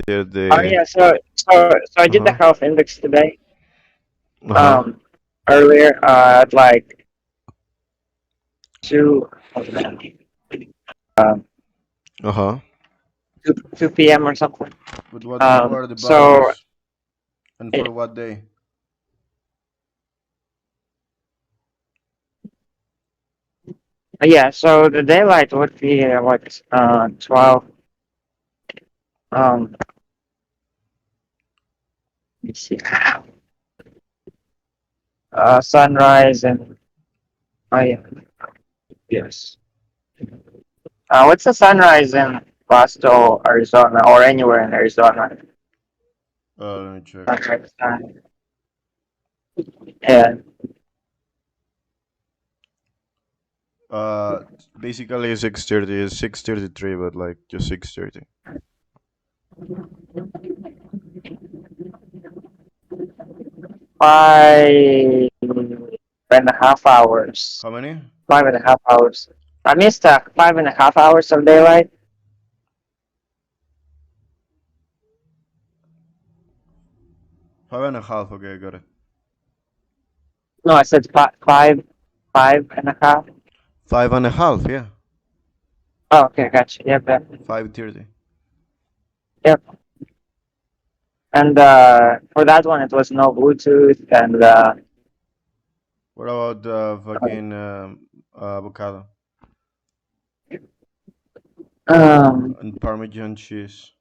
Oh the yeah, so I did the uh-huh. health index today. Uh-huh. Um, Earlier at like two, um, Uh-huh. 2 p.m. or something. But what are the So values and for what day? yeah, so the daylight would be what 12. Let me see. Sunrise and oh yeah, yes. What's the sunrise in Pasto, Arizona, or anywhere in Arizona? Let me check. Sunrise time. Yeah. Uh Basically 6:30 is 6:33 but like just 6:30. 5.5 hours. How many? 5.5 hours. I missed 5.5 hours of daylight. 5.5. Okay, I got it. No, I said 5.5. 5.5, yeah. Oh, okay, gotcha. Yep, yep, 5:30. yep. And for that one, it was no Bluetooth and What about fucking avocado um, and Parmesan cheese?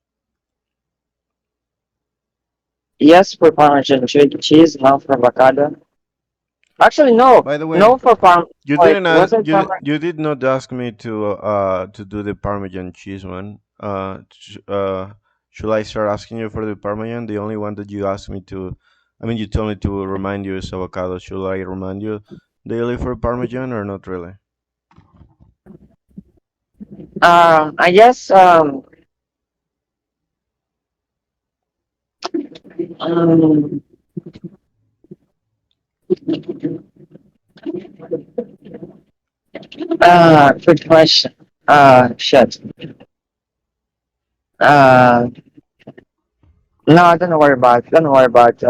yes for Parmesan cheese, no for avocado. Actually, no, By the way, no for you Wait, didn't ask, wasn't Parmesan? you did not ask me to do the Parmesan cheese one. Should I start asking you for the Parmesan? The only one that you asked me to, I mean, you told me to remind you is avocado. Should I remind you daily for Parmesan or not really? I guess um, good question. Shit. Uh, no, don't worry about. Don't worry about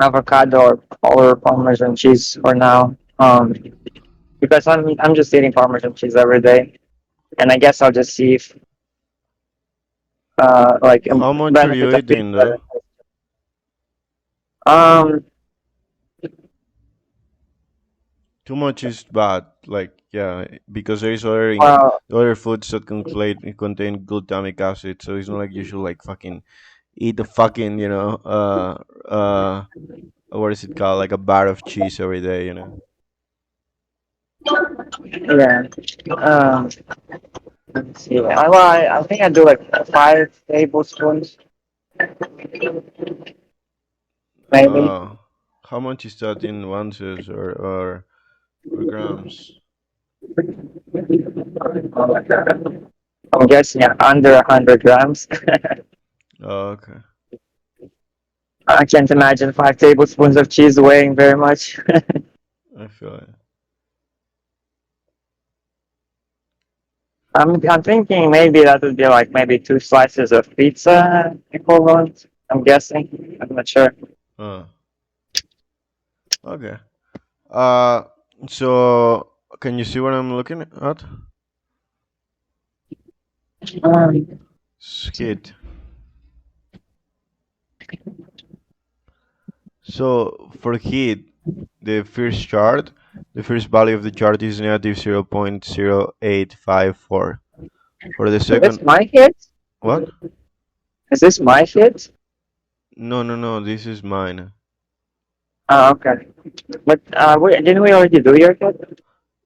avocado or Parmesan cheese for now. Because I'm just eating Parmesan cheese every day, and I guess I'll just see if like How much are you benefit of eating though? pizza. Um, Too much is bad. Like, yeah, because there is other well, other foods that contain glutamic acid, so it's not like you should like fucking eat the fucking what is it called, like a bar of cheese every day, you know. yeah. Um, let's see. I think I do like 5 tablespoons, maybe. uh how much is that in ounces or grams? I'm guessing under 100 grams. Oh, okay. I can't imagine 5 tablespoons of cheese weighing very much. I feel it. I'm thinking maybe that would be like maybe 2 slices of pizza equivalent. I'm guessing. I'm not sure. uh okay. uh so can you see what I'm looking at? Um, Hit. So for heat, the first chart, the first value of the chart is negative 0.0854. For the is this second, my hit? what? Is this my hit? No, no, no. This is mine. Oh, okay. But didn't we already do your hit?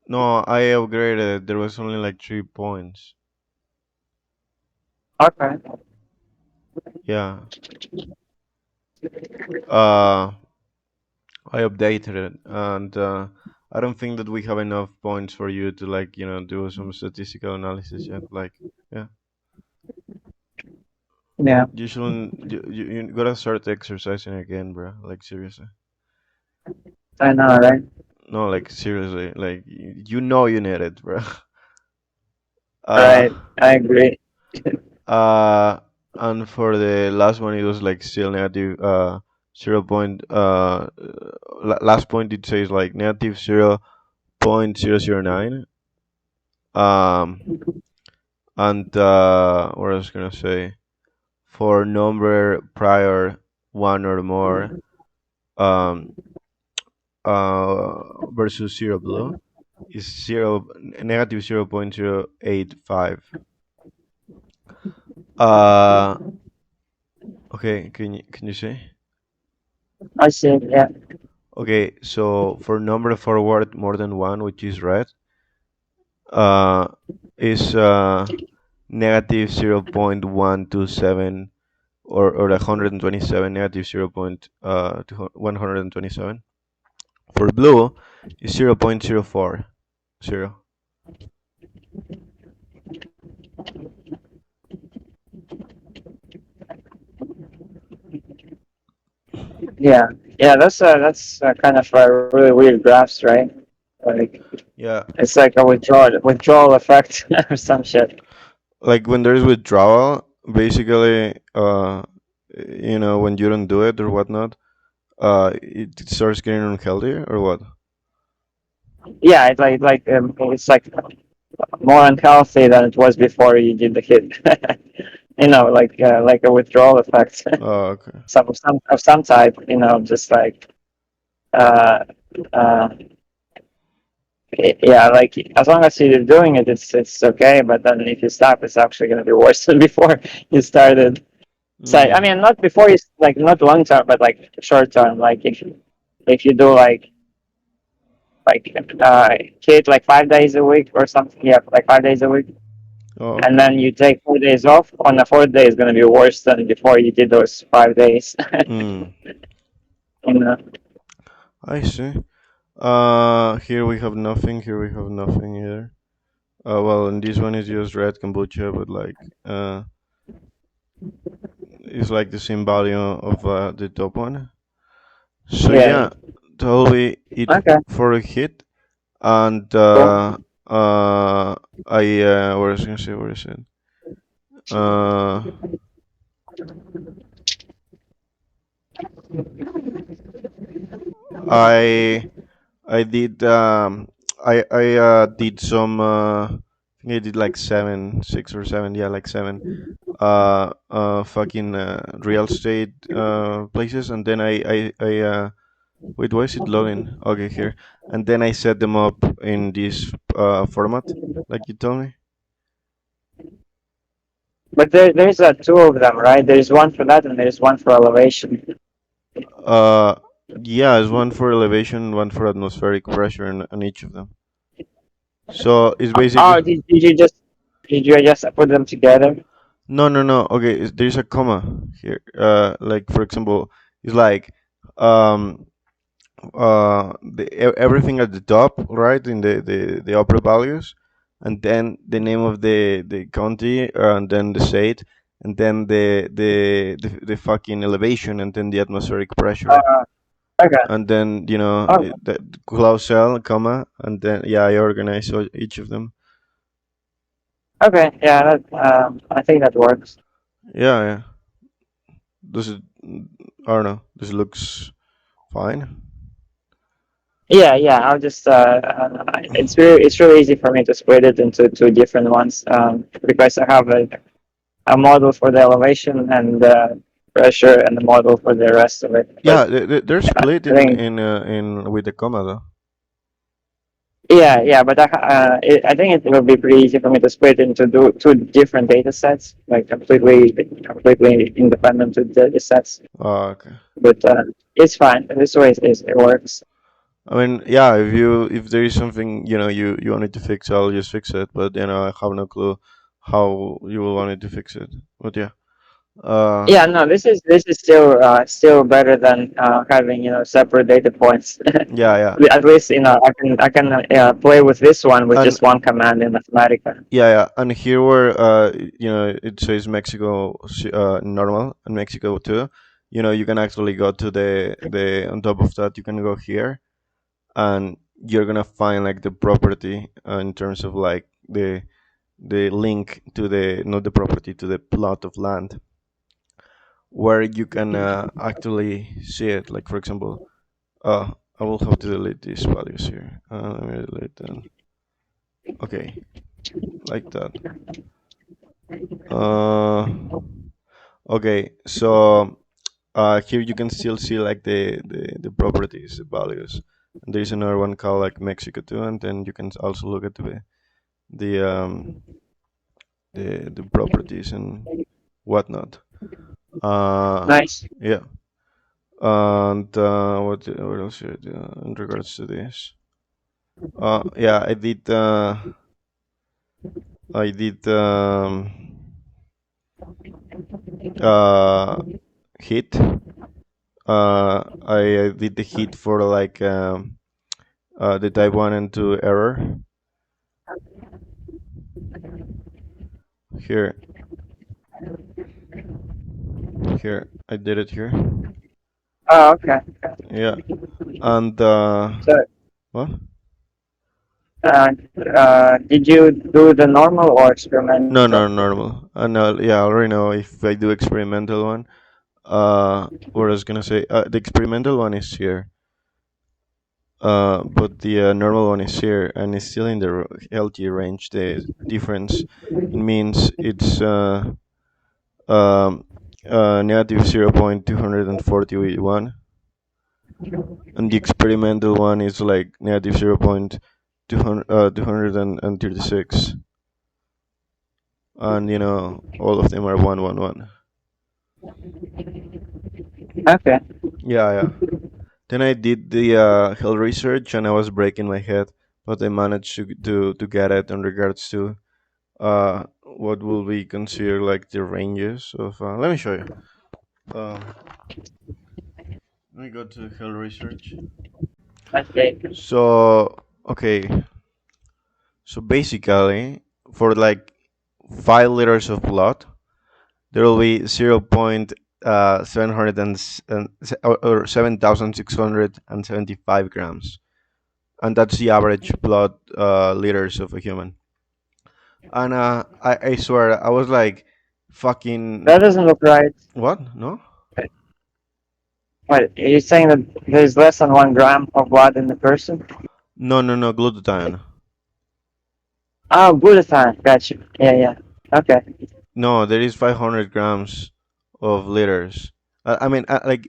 No, I upgraded. There was only like 3 points. Okay. Yeah. Uh, I updated it, and I don't think that we have enough points for you to like do some statistical analysis yet. Like, yeah, Yeah, you shouldn't. You gotta start exercising again, bro. Like seriously. I know, right? No, like seriously. Like you know you need it, bro. Uh, Right. I agree. uh, and for the last one, it was like still negative 0 point. Last point it says like negative 0.009. Um, and what I was gonna say, for number prior one or more, um, versus zero blue is negative 0.085. Uh, okay, can you see? I see. Yeah. Okay, so for number forward more than one, which is red, uh, is negative 0.127, or 127, negative 127. For blue is 0.040. Yeah. Yeah. That's kind of really weird graphs, right? Like Yeah, it's like a withdrawal effect or some shit. like when there's withdrawal, basically, when you don't do it or whatnot, it starts getting unhealthy or what? Yeah. It's like more unhealthy than it was before you did the hit. Like a withdrawal effect, Oh, okay. some type. Just like uh, uh, yeah, like as long as you're doing it, it's okay. But then if you stop, it's actually gonna be worse than before you started. So I Mm. mean, not before you like not long term, but like short term. Like if you do like hit like 5 days a week or something, yeah, like 5 days a week, Oh, and okay. then you take 4 days off. On the fourth day is gonna be worse than before you did those 5 days. Mm. you know. I see. Here we have nothing. Here we have nothing either. Well, and this one is just red kombucha, but like, it's like the same value of the top one. So Yeah. yeah, that'll be it Okay. for a hit. And Cool. I what was I gonna say? What is it? Uh, I I did did some I think I did like 6 or 7, yeah, like 7 fucking real estate places, and then I wait, why is it loading? Okay, here. And then I set them up in this format, like you told me. But there's two of them, right? There's one for that, and there's one for elevation. Uh, yeah, it's one for elevation, one for atmospheric pressure on each of them. So it's basically, Oh, did you just put them together? no, no, no. Okay, there's a comma here. Like for example, it's like um everything at the top, right, in the upper values, and then the name of the county, and then the state, and then the fucking elevation, and then the atmospheric pressure, Uh, okay. and then Oh, the close cell comma, and then yeah, I organize each of them. okay. Yeah, I think that works. Yeah, yeah. Does it? I don't know. This looks fine. Yeah, yeah. It's really easy for me to split it into two different ones, because I have a model for the elevation and pressure, and a model for the rest of it. But Yeah, they're split I think in with the comma though. yeah, yeah. But I think it will be pretty easy for me to split into two different data sets, like completely independent two data sets. Oh, okay. But it's fine. This way it works. I mean, yeah, if there is something you wanted to fix, I'll just fix it. But I have no clue how you will want it to fix it. But yeah, uh, Yeah, no, this is still better than having separate data points. yeah, yeah, At least I can play with this one with and just one command in Mathematica. yeah, yeah, and here where it says Mexico normal and Mexico too. You can actually go to the on top of that. You can go here, and you're gonna find like the property in terms of like the link to the not the property to the plot of land. where you can actually see it. Like for example, uh, I will have to delete these values here. Let me delete them. Okay, like that. Uh, okay, so here you can still see like the properties, the values. And there's another one called like Mexico too, and then you can also look at the the properties and whatnot. Uh, Nice. yeah. And what else should I do in regards to this? Yeah, I did uh hit. I did the hit for like the type one and two error here. Here, I did it here. Oh, okay. Yeah, and So, what? uh, did you do the normal or No, experimental? no, normal. No, yeah, I already know if I do experimental one. What I was gonna say, the experimental one is here. But the normal one is here and it's still in the healthy range. The difference it means it's um, negative 0.241, and the experimental one is like negative 0.236, and all of them are 111. Okay. Yeah, yeah. Then I did the health research and I was breaking my head, but I managed to get it in regards to what will be considered like the ranges of. Let me show you. Uh, let me go to health research. Okay. So okay, so basically for like 5 liters of blood, there will be 0.700 or 7,675 grams, and that's the average blood liters of a human. And I swear I was like, That fucking doesn't look right. what? No, Wait, are you saying that there's less than 1 gram of blood in the person? no, no, no, glutathione. Oh, glutathione. Got you. Yeah, yeah. Okay. No, there is 500 grams of liters. I mean, like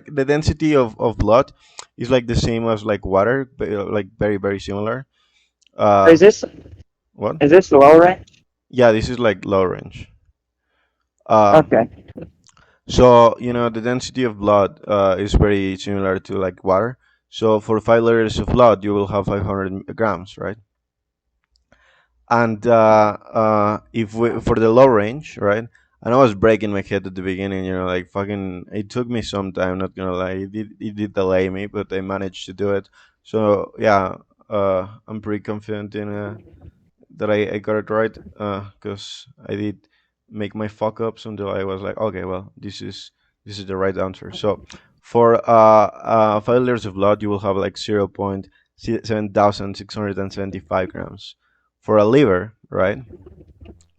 the density of blood is like the same as like water, but like very very similar. Is Uh, this what? is this low range? Yeah, this is like low range. Um, Okay. so the density of blood is very similar to like water. So for 5 liters of blood, you will have 500 grams, right? And if we for the low range, right? And I was breaking my head at the beginning, like fucking. It took me some time, not gonna lie. It did delay me, but I managed to do it. So yeah, I'm pretty confident in that I got it right, because I did make my fuck ups until I was like, okay, well, this is the right answer. So for 5 liters of blood, you will have like 0.7675 grams. For a liver, right,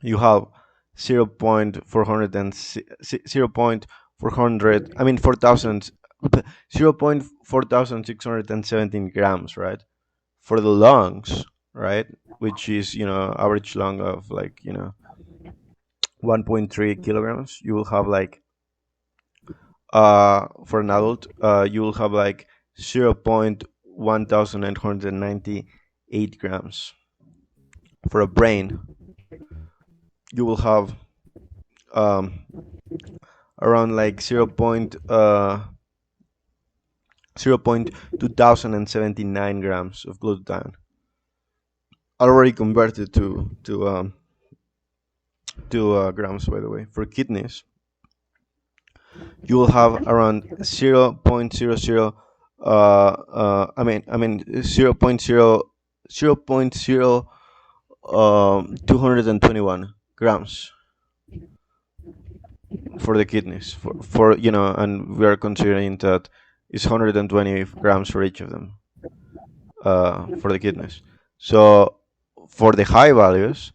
you have 0.400 I mean 4,000 0.4617 grams, right? For the lungs, right, which is average lung of like 1.3 kilograms, you will have like for an adult you will have like 0.1998 grams. For a brain, you will have um, around like 0.2079 grams of glutathione, already converted to grams, by the way. For kidneys, you will have around 0.00 zero point zero 221 grams for the kidneys, for and we are considering that it's 120 grams for each of them, for the kidneys. So for the high values,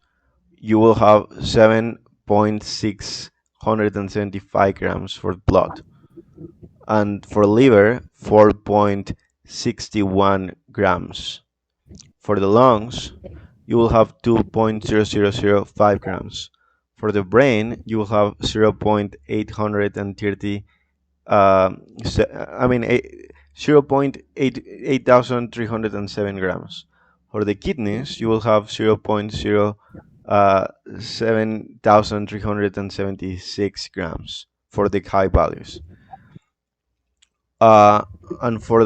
you will have 7.6 175 grams for blood, and for liver 4.61 grams. For the lungs, you will have 2.0005 grams. For the brain, you will have 0.830 I mean 0.8307 grams. For the kidneys, you will have 0.07376 grams for the high values. Uh, and for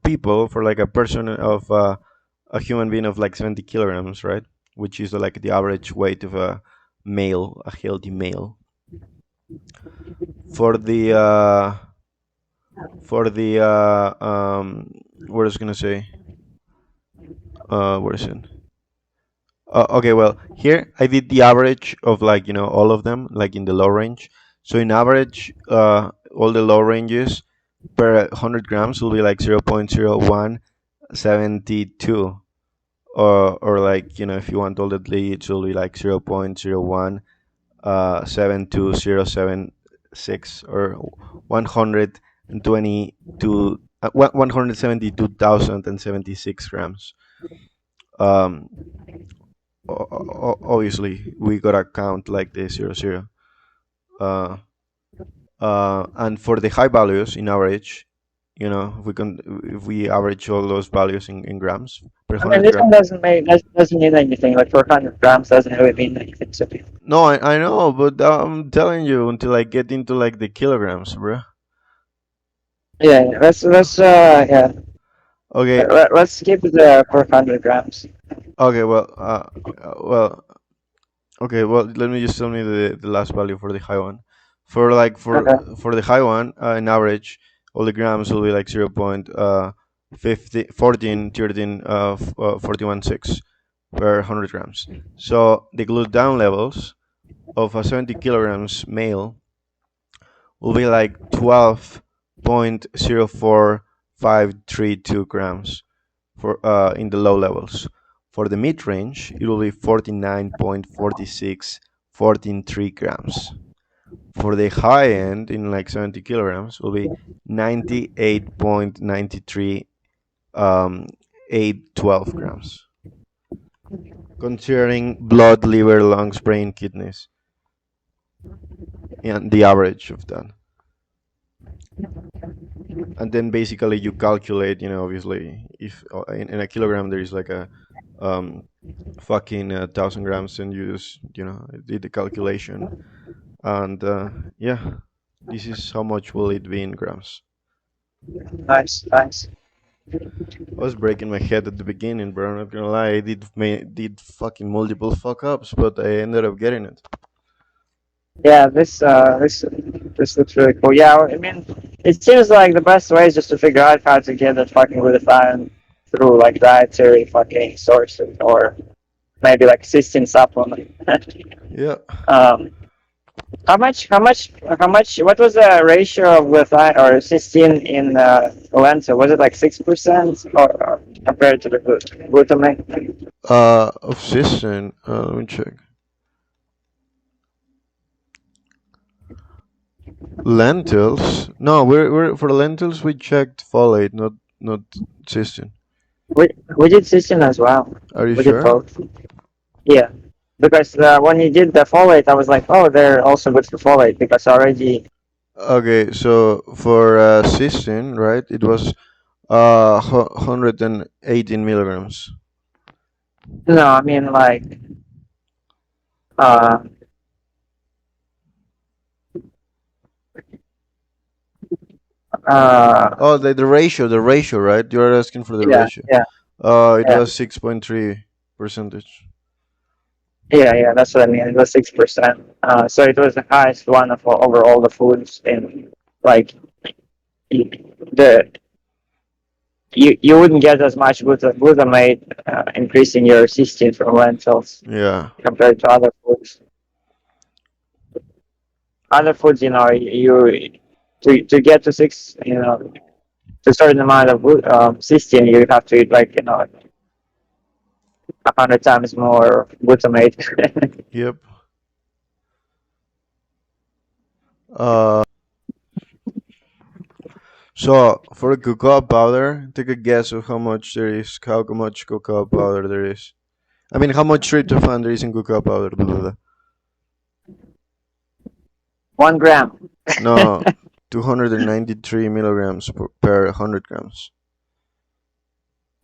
people, for like a person of a human being of like 70 kilograms, right, which is like the average weight of a male, a healthy male. For the what was I gonna say? Where is it? Okay, well, here I did the average of like all of them, like in the low range. So in average, all the low ranges per 100 grams will be like 0.0172, or like if you want all the leads, it will be like 0.01 72076, or 122 172,076 grams. Um, Obviously, we gotta count like the 00. Uh, and for the high values in average, if we average all those values in grams per I mean, 100 this grams. one doesn't mean anything. Like 400 grams doesn't really mean anything to me. No, I know, but I'm telling you until I get into like the kilograms, bro. Yeah, yeah. Let's yeah. Okay, Let's skip the 400 grams. okay, well, okay, well, let me just tell me the last value for the high one. For like Okay. for the high one, in average, all the grams will be like 0. 50, 14, 13, 41.6 per 100 grams. So the glued down levels of a 70 kilograms male will be like 12.04532 grams for in the low levels. For the mid range, it will be 49.46 grams. For the high end, in like 70 kilograms, will be 98.93 812 grams, considering blood, liver, lungs, brain, kidneys, and the average of that. And then basically you calculate, obviously, if in a kilogram there is like a um, fucking 1,000 grams, and you just did the calculation, and yeah, this is how much will it be in grams. Nice, nice. I was breaking my head at the beginning, bro. I'm not gonna lie. I did fucking multiple fuck ups, but I ended up getting it. Yeah, this looks really cool. Yeah, I mean, it seems like the best way is just to figure out how to get that fucking glutathione through like dietary fucking sources or maybe like cysteine supplement. Yeah. um, how much? What was the ratio of glutathione or cysteine in lentil? Was it like 6% or compared to the glutamate? Of cysteine. Let me check. Lentils? No, we're for lentils we checked folate, not cysteine. We did cysteine as well. Are you We did sure? both. Yeah, because when you did the folate, I was like, oh, they're also good for folate because already. Okay, so for cysteine, right? It was 118 milligrams. No, I mean like uh Oh, the ratio, right? You are asking for the yeah, ratio. yeah, It yeah, was 6.3 percentage. yeah. That's what I mean. It was 6%. So it was the highest one of over all the foods in like the you wouldn't get as much glutamate increasing your cysteine from lentils Yeah. compared to other foods. Other foods, you to get to six, to a certain amount of cysteine, you have to eat like 100 times more glutamate. Yep. Uh, so for a cocoa powder, take a guess of how much there is, how much cocoa powder there is. I mean, how much tryptophan there is in cocoa powder? Blah, blah, blah. 1 gram. No, 293 milligrams per 100 grams.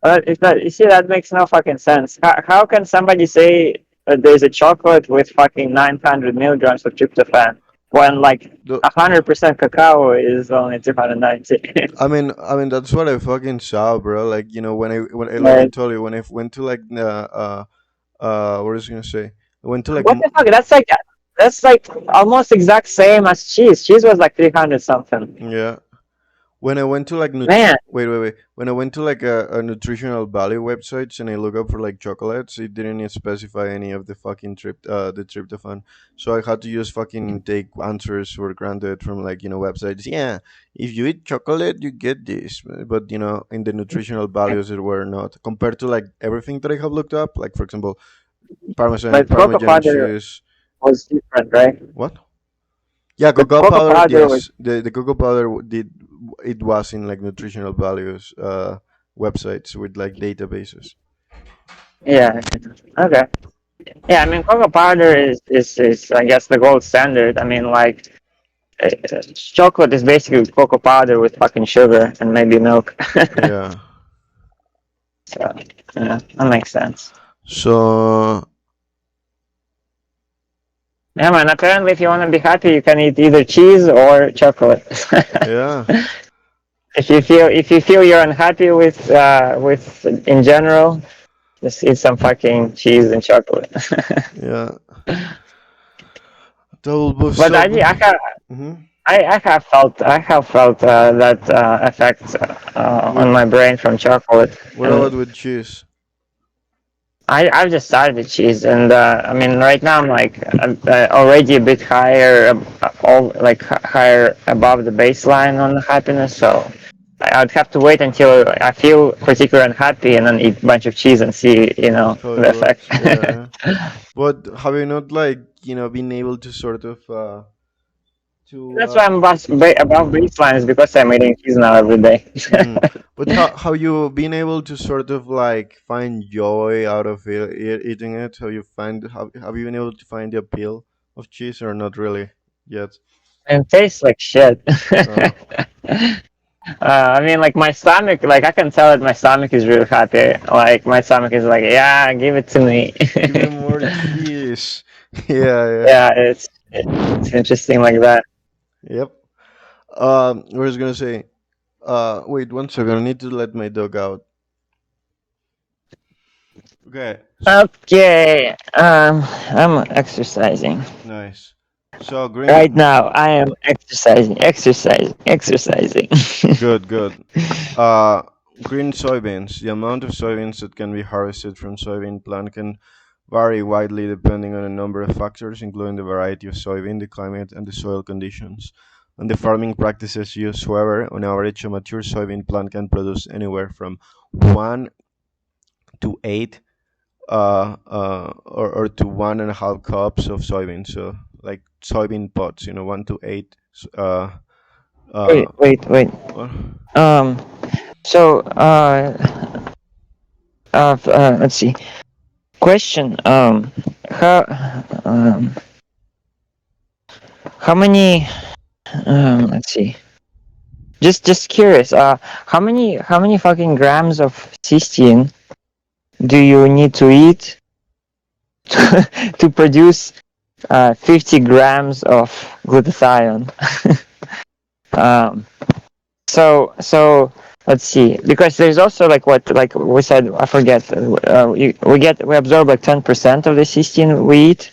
If that, you see, that makes no fucking sense. How can somebody say there's a chocolate with fucking 900 milligrams of tryptophan when like The, 100% cacao is only 290? I mean that's what I fucking saw, bro. Like when I like I Like, told you when I went to like what was I gonna say? I went to like what the fuck? That's like almost exact same as cheese. Cheese was like 300 something. yeah. When I went to like Man, wait. When I went to like a nutritional value websites and I look up for like chocolates, it didn't specify any of the fucking the tryptophan. So I had to use fucking take answers for granted from like websites. Yeah, if you eat chocolate, you get this. But in the nutritional values, it were not compared to like everything that I have looked up. Like for example, but cocoa Parmesan powder cheese. was different, right? What? Yeah, But cocoa cocoa powder. powder was, Yes, the cocoa powder did it was in like nutritional values websites with like databases. yeah, okay. Yeah, I mean, cocoa powder is I guess the gold standard. I mean, like chocolate is basically cocoa powder with fucking sugar and maybe milk. Yeah. So, yeah, that makes sense. So Yeah, man. Apparently, if you want to be happy, you can eat either cheese or chocolate. yeah, If you feel you're unhappy with in general, just eat some fucking cheese and chocolate. yeah. Double boost But up. Hmm. I have felt that effect on With my brain from chocolate, what about and with cheese? I've just started with cheese, and I mean right now I'm like already a bit higher, higher above the baseline on the happiness. So I'd have to wait until I feel particularly unhappy, and then eat a bunch of cheese and see How it the effect. works? Yeah, yeah. But have you not like been able to sort of to That's why I'm above baseline is because I'm eating cheese now every day. mm. But how you been able to sort of like find joy out of eating it? Have you been able to find the appeal of cheese or not really yet? And it tastes like shit. Uh, I mean, like my stomach, like I can tell that my stomach is really happy. Like my stomach is like, yeah, give it to me. Give me more cheese. Yeah, Yeah, it's interesting like that. yeah. Yep. I was gonna say. Wait one second. I need to let my dog out. Okay. Okay, I'm exercising Nice. So right green. now. I am exercising. Good, good. Uh, Green soybeans. The amount of soybeans that can be harvested from soybean plant can vary widely depending on a number of factors, including the variety of soybean, the climate, and the soil conditions. And the farming practices used, however, on average, a mature soybean plant can produce anywhere from 1 to 8 or to 1.5 cups of soybean. So like soybean pods, 1 to 8. Uh, uh, Wait. what? Um. So, let's see. Question. How um how many let's see. Just curious. How many fucking grams of cysteine do you need to eat to produce 50 grams of glutathione? um. So let's see, because there's also like we said, I forget. We absorb like 10% of the cysteine we eat.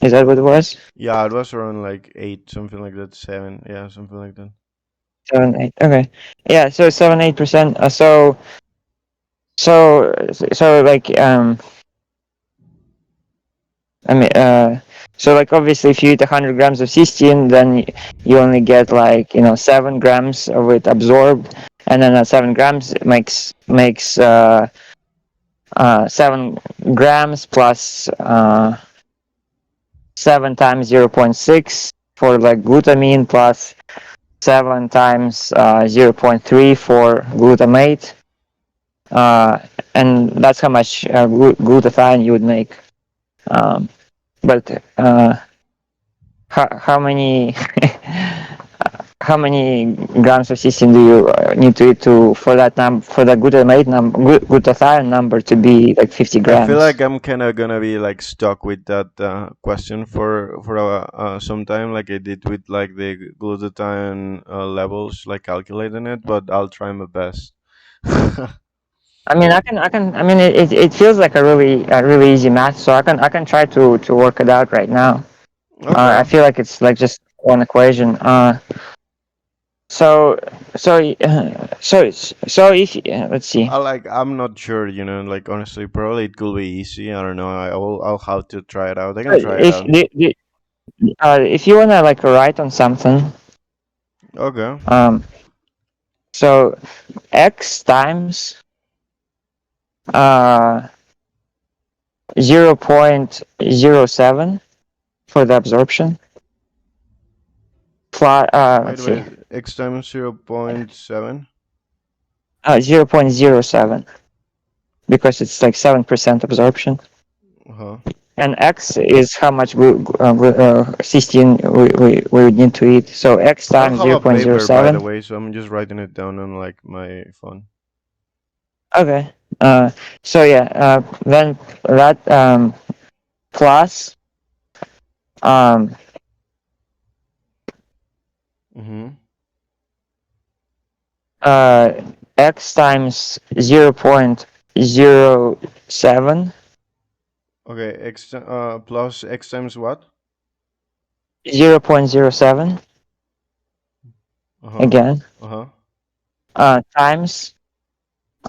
Is that what it was? Yeah, it was around like 8, something like that, 7. Yeah, something like that. 7, 8. Okay. Yeah. So 7, 8%. So like I mean so like obviously if you eat 100 grams of cysteine, then you only get like 7 grams of it absorbed, and then 7 grams makes 7 grams plus 7 times 0.6 for like glutamine plus 7 times 0.3 for glutamate, uh, and that's how much glutathione you would make. Um, but how many how many grams of cysteine do you need to eat to for that for the glutamate glutathione number to be like 50 I feel grams? like I'm kind of gonna be like stuck with that question for some time, like I did with like the glutathione levels, like calculating it. But I'll try my best. I mean, I mean, it feels like a really easy math, so I can try to work it out right now. I Okay. feel like it's like just one equation. So so so if let's see. I'm not sure, like honestly, probably it could be easy. I don't know. I'll have to try it out. I So can try it if out. if you wanna like write on something, Okay. um, so x times uh 0.07 for the absorption. Wait, Let's see, wait. X times 0.7. 0.07 because it's like 7% absorption. Uh-huh. And X is how much cysteine we would need to eat. So X I don't times have zero a point zero paper, by the 0.07. way, so I'm just writing it down on like my phone. Okay. So yeah, then that plus um, Mm-hmm. uh, X times 0.07, Okay, plus X times what? 0.07 Uh-huh. again, Uh-huh. times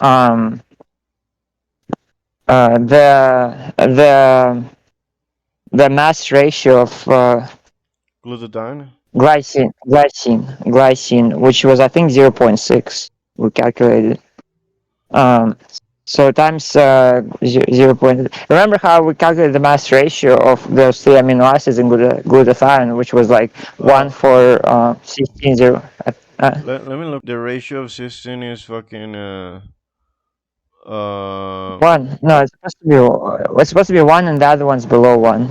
um, the mass ratio of Glutathione. glycine, which was I think 0.6. We calculated. Um, so times 0. Remember how we calculated the mass ratio of those three amino acids in glutathione, which was like one Uh, for 16 zero. let me look. The ratio of cysteine is fucking uh One. No, it's supposed to be one, and the other one's below one.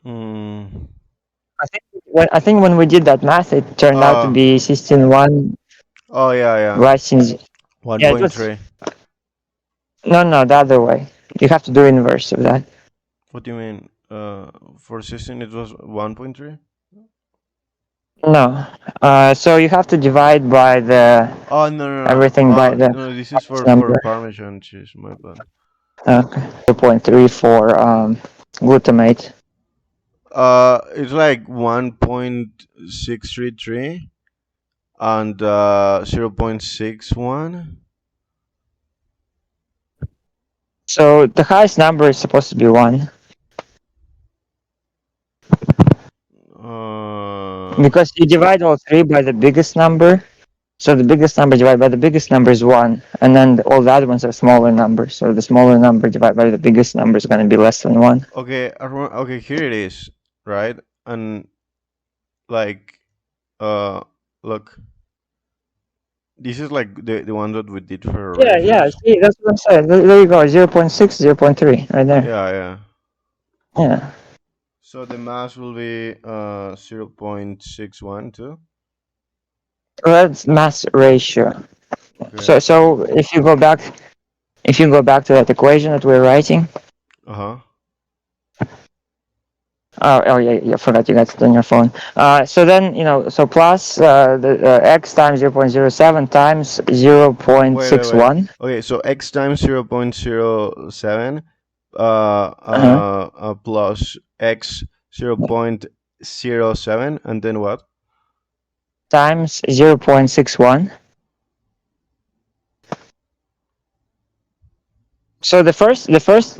mm, I think when we did that math, it turned out to uh be cysteine one, oh yeah, yeah. glycine. Yeah, it was 1.3. no the other way. You have to do inverse of that. What do you mean? For cysteine it was 1.3? No. So you have to divide by the Oh, no, no, no. everything by the No, this is for number. Parmesan cheese, my bad. Okay. 2.3 for glutamate. It's like 1.633 and 0.61. So the highest number is supposed to be one Uh, because you divide all three by the biggest number. So the biggest number divided by the biggest number is one, and then all the other ones are smaller numbers. So the smaller number divided by the biggest number is going to be less than one. okay, okay, here it is, right? And like, uh, look, this is like the one that we did for Yeah. ratios. See, that's what I'm saying. There you go. 0.6, 0.3, right there. Yeah, yeah. Yeah. So the mass will be 0.61 too. That's mass ratio. Okay. So if you go back to that equation that we're writing. Uh huh. Oh yeah, I forgot you got it on your phone. So then so plus the x times 0.07 times Wait, wait, wait. 0.61. Okay, so x times 0.07 plus x 0.07, and then what? Times 0.61. So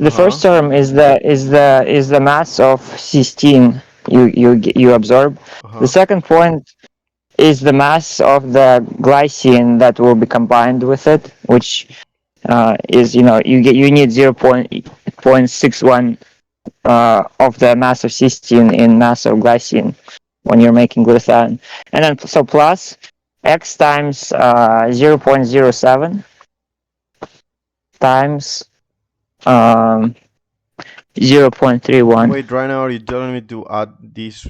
Uh the huh. first term is the mass of cysteine you absorb. Uh The huh. second point is the mass of the glycine that will be combined with it, which is you need 0.61 of the mass of cysteine in mass of glycine when you're making glutathione. And then so plus x times 0.07 times um, 0.31. Wait, right now are you telling me to add this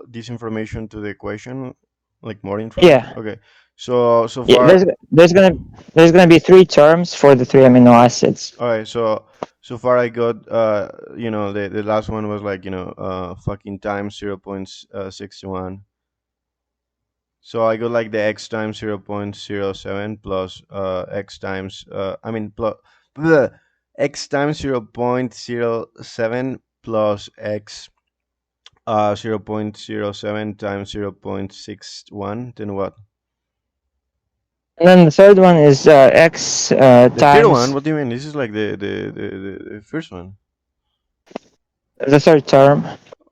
this information to the equation, like more information? Yeah, Okay, so yeah. far, There's gonna be three terms for the three amino acids. all right. So far I got the last one was like fucking times 0.61. So I got like the x times 0.07 plus x times I mean plus x times 0.07 plus x 0.07 times 0.61, then what? And then the third one is x The third one? times What do you mean? This is like the first one. the third term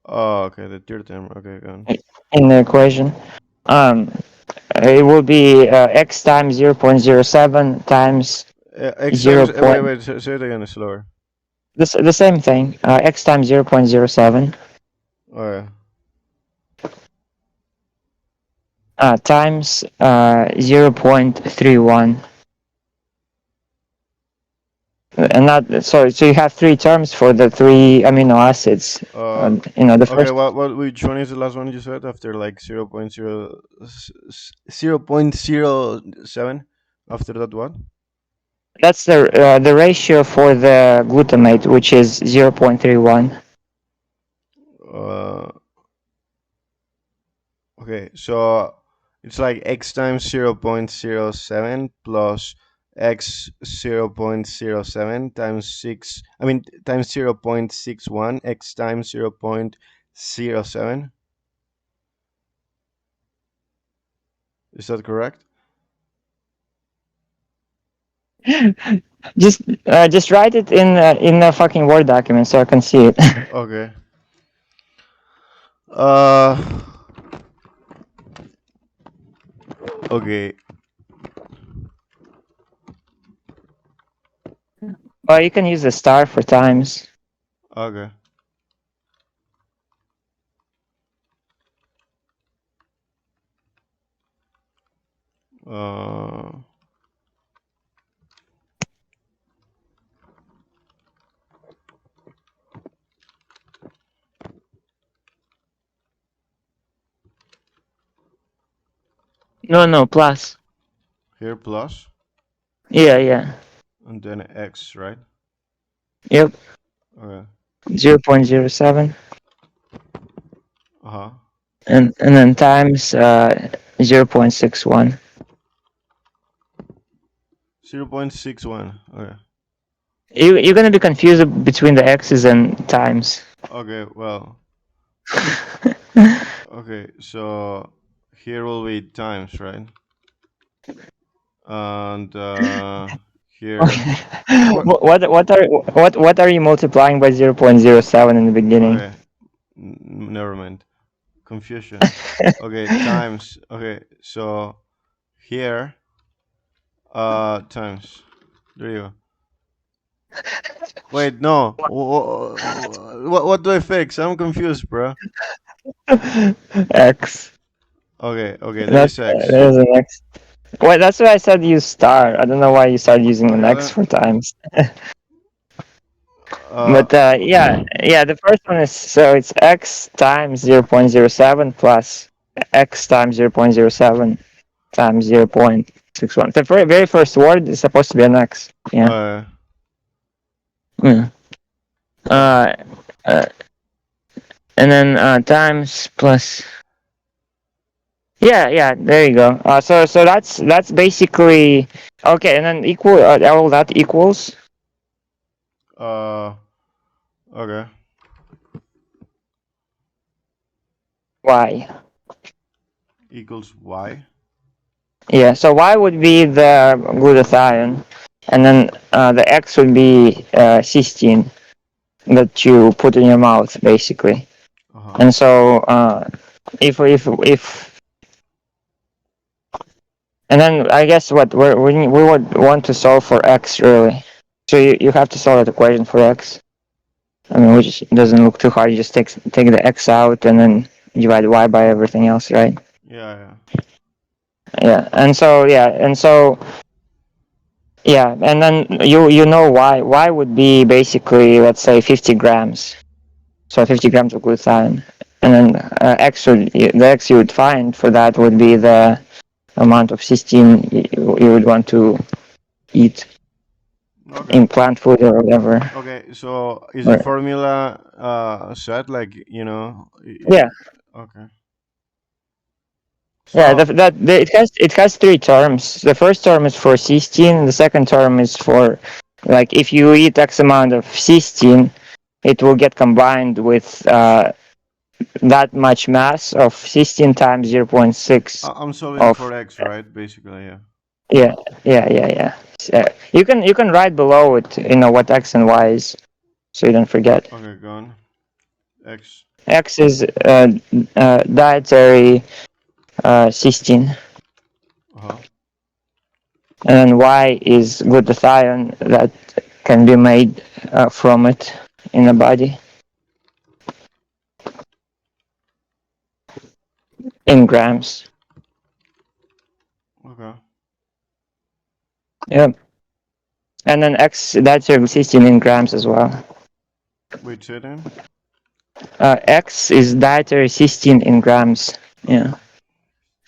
Oh, okay, the third term. Okay, go on. in the equation. Um, it will be x times 0.07 times X 0. times. Wait. Say it again slower. The same thing. X times 0.07 Oh yeah. times 0.31. And that so you have three terms for the three amino acids. Uh, The okay. first. What? Which one is the last one you said after like 0.07? After that, what? That's the ratio for the glutamate, which is 0.31. Uh, okay. So it's like x times 0.07 plus x 0.07 times 6. I mean times 0.61 x times 0.07. Is that correct? Just write it in a fucking Word document so I can see it. Okay. Uh. Okay. Or you can use the star for times. Okay. Uh. No, plus. Here plus Yeah. and then x, right? Yep. Okay. 0.07 Uh huh. and then times 0.61. 0.61. Okay. You're gonna be confused between the x's and times. Okay. Well. Okay. So here will be times, right? And here. Okay. What? What are you multiplying by 0.07 in the beginning? Okay. Never mind. Confusion. Okay. Times. Okay. So here. Times. There you go. Wait, no. What do I fix? I'm confused, bro. X. Okay, there That's is X. there's an X. Wait, that's why I said use star. I don't know why you started using an Okay, X for times. uh, But yeah. The first one is so it's X times 0.07 plus X times 0.07 times 0.61. The very first word is supposed to be an X. Yeah. uh, Yeah. uh, Uh, uh, and then times plus. Yeah. There you go. So that's basically okay. And then equal. All that equals uh, okay. y. Equals Y. Yeah. So y would be the glutathione, and then the x would be cysteine that you put in your mouth, basically. Uh huh. And so if and then I guess what we would want to solve for x really. So you have to solve that equation for x. I mean, which doesn't look too hard. You just take the x out and then divide y by everything else, right? Yeah, yeah. Yeah, yeah, and then you know y would be basically, let's say, 50 grams. So 50 grams of glutathione, and then the x you would find for that would be the amount of cysteine you would want to eat Okay. in plant food or whatever. Okay. So is the Or, formula set like yeah, okay. yeah. So It has three terms. The first term is for cysteine. The second term is for, like, if you eat X amount of cysteine, it will get combined with that much mass of cysteine times 0.6 I'm solving of. for X, right? Basically, yeah. Yeah, yeah. You can write below it, what X and Y is, so you don't forget. Okay, go on. X. X is dietary cysteine, Uh huh. and then Y is glutathione that can be made from it in the body in grams. Okay. Yep. And then X dietary cysteine in grams as well. Wait, say it again. X is dietary cysteine in grams. Yeah.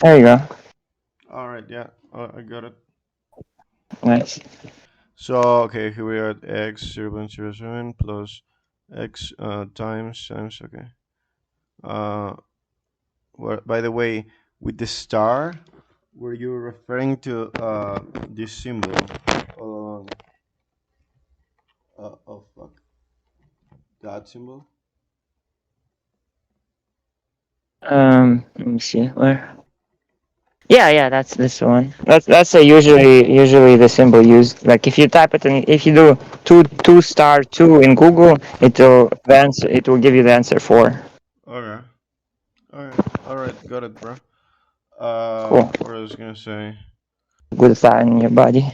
There you go. All right. Yeah, I got it. Nice. So okay, here we are at X 0.07 plus X times. Okay. Uh, by the way, with the star, were you referring to this symbol all along? Oh fuck, that symbol. Let me see where. Yeah, that's this one. That's usually the symbol used. Like, if you type it in, if you do two star two in Google, it will give you the answer four. Okay. Okay. All right. Got it, bro. Cool. What I was gonna say. Good sign in your body.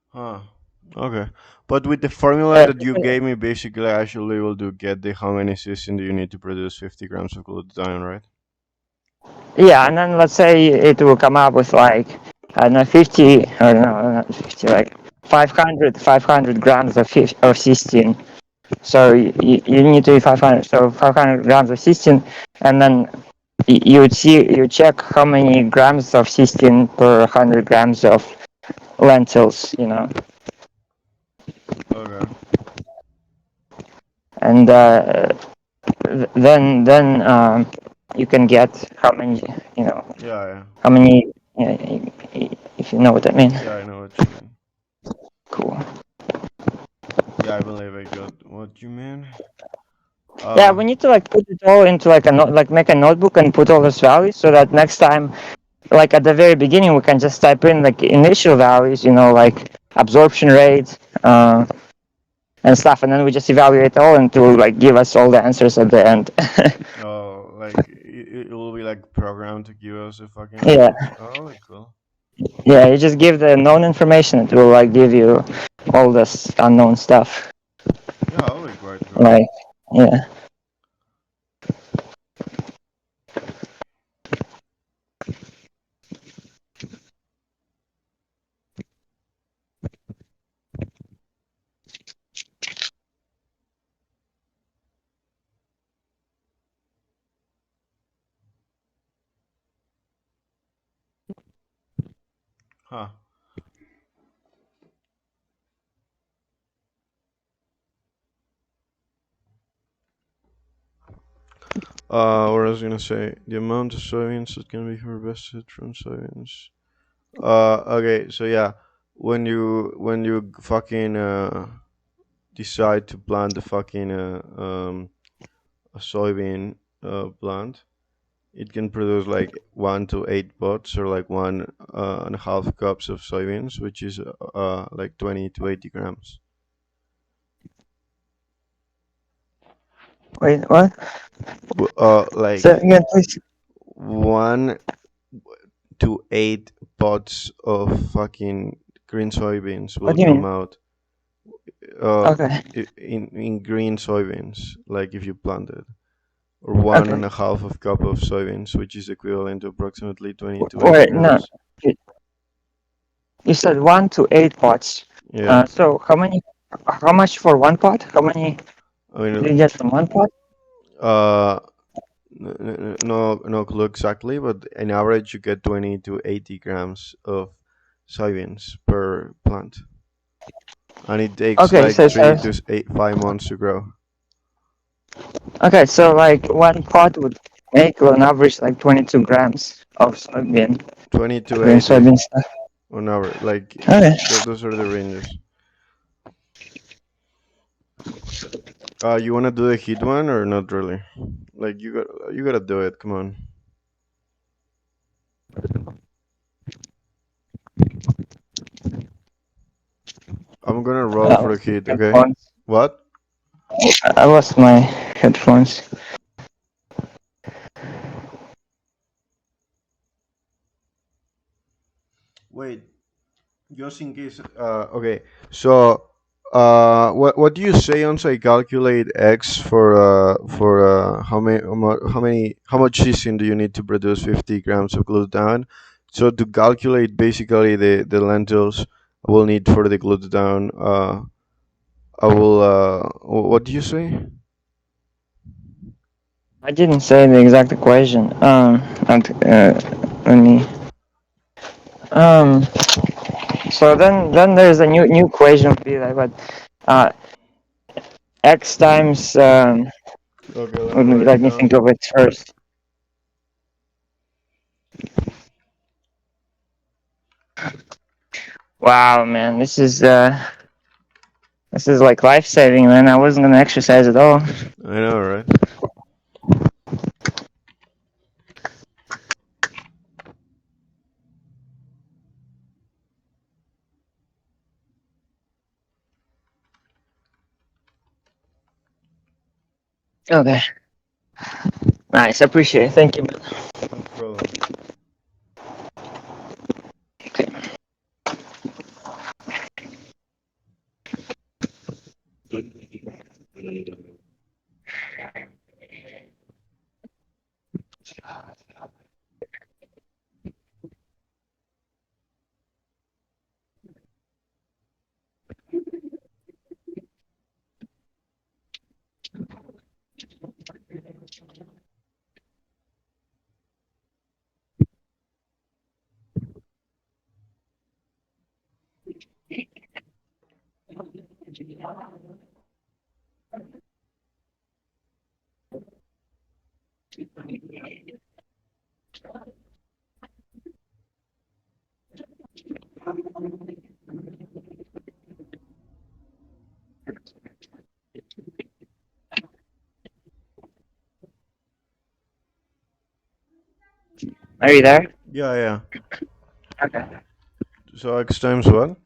Huh. Okay. But with the formula Uh, that you gave me, basically, I should be able to get the how many cysteine do you need to produce 50 grams of glutathione, right? yeah, and then let's say it will come up with, like, I don't know, 50, or no, not 50, like 500 grams of cysteine. So you need to eat 500. So 500 grams of cysteine, and then you check how many grams of cysteine per 100 grams of lentils, Okay. and then you can get how many, you know, Yeah, yeah. how many, if you know what I mean. Yeah, I know what you mean. Cool. Yeah, I believe I got what you mean. Yeah, Uh, we need to, like, put it all into, like, like, make a notebook and put all those values, so that next time, like, at the very beginning, we can just type in, like, initial values, like absorption rate, and stuff, and then we just evaluate all, and it will, like, give us all the answers at the end. oh, like it will be like programmed to give us the fucking Yeah, answers. Oh, like cool. yeah. You just give the known information; it will, like, give you all this unknown stuff. Yeah, oh, like quite cool. Like, yeah, Huh. What I was gonna say, the amount of soybeans that can be harvested from soybeans. Okay, so yeah, when you fucking decide to plant the fucking a soybean plant, it can produce like 1 to 8 pods, or like 1.5 cups of soybeans, which is like 20 to 80 grams. Wait, what? Say Like again, please. 1 to 8 pods of fucking green soybeans What will do you come mean? out uh, Okay. in green soybeans, like if you planted, or one Okay. and a half of cup of soybeans, which is equivalent to approximately 20 to 80 Wait, no. grams. You you said 1 to 8 pots. Yeah, So how many? How much for one pot? How many I mean, do you get from one pot? uh, no clue exactly, but in average you get 20 to 80 grams of soybeans per plant, and it takes Okay, like so, 5 months to grow. okay, so like one pot would make on average like 22 grams of soybean, 20 to green 80 soybean stuff. on average. Like Okay. those are the ranges. You wanna do the heat one or not really? Like you gotta do it. Come on. I'm gonna roll I for the lost my heat. Okay. headphones. What? I lost my headphones. Wait. Just in case. Okay. So, what do you say once I calculate X for how much cysteine do you need to produce 50 grams of glutathione? So to calculate basically the lentils I will need for the glutathione, I will. What do you say? I didn't say the exact equation. Let me. Um, so then there's a new equation would be like what, uh, x times Okay, let me let me write let it me think down. of it first. Wow, man, this is like life saving, man. I wasn't gonna exercise at all. I know, right? Okay, nice. I appreciate it. Thank you. No problem. Are you there? Yeah, yeah. Okay. So X times what?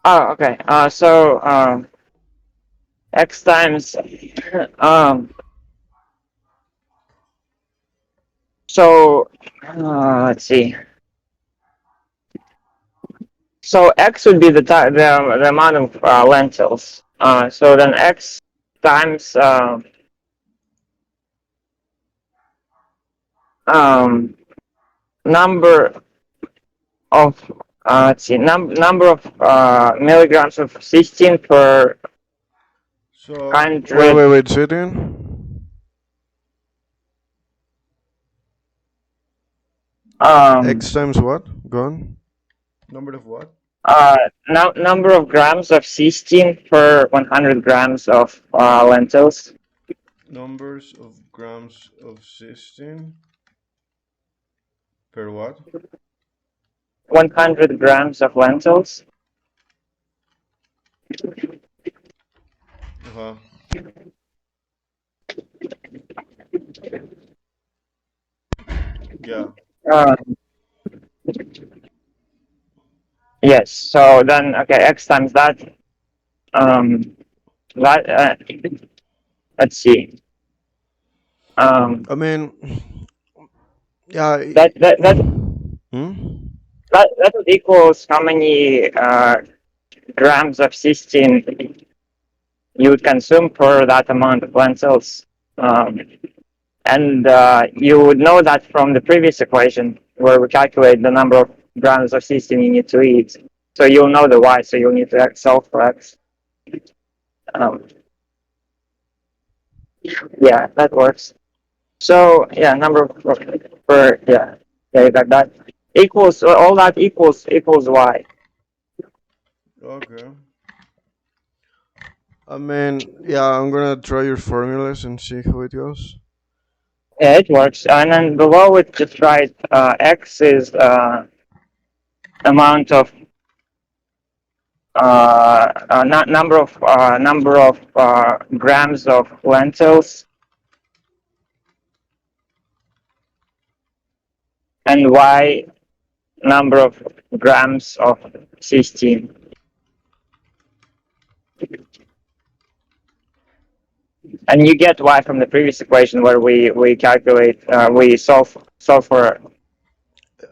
Oh, okay. So x times um so let's see. So x would be the amount of lentils. So then x times um, number of let's see, number of milligrams of cysteine per So wait, 100. wait, wait. Say it again. um, X times what? Go on. Number of what? uh, Number of grams of cysteine per 100 grams of lentils. Numbers of grams of cysteine per what? 100 grams of lentils. Uh-huh. Yeah. Uh, yes. So then, okay, x times that. Um, that let's see. Um, I mean, yeah. that that that Hmm? that would equals how many grams of cysteine you would consume per that amount of lentils. Um, and you would know that from the previous equation where we calculate the number of grams of cysteine you need to eat. So you'll know the y, so you'll need to solve for x. Um, yeah, that works. So yeah, number per yeah, you got that equals all that equals y. Okay. I mean, yeah, I'm gonna try your formulas and see how it goes. Yeah, it works. And then below it, just write x is amount of not number of grams of lentils, and y number of grams of cysteine. And you get y from the previous equation where we calculate we solve for.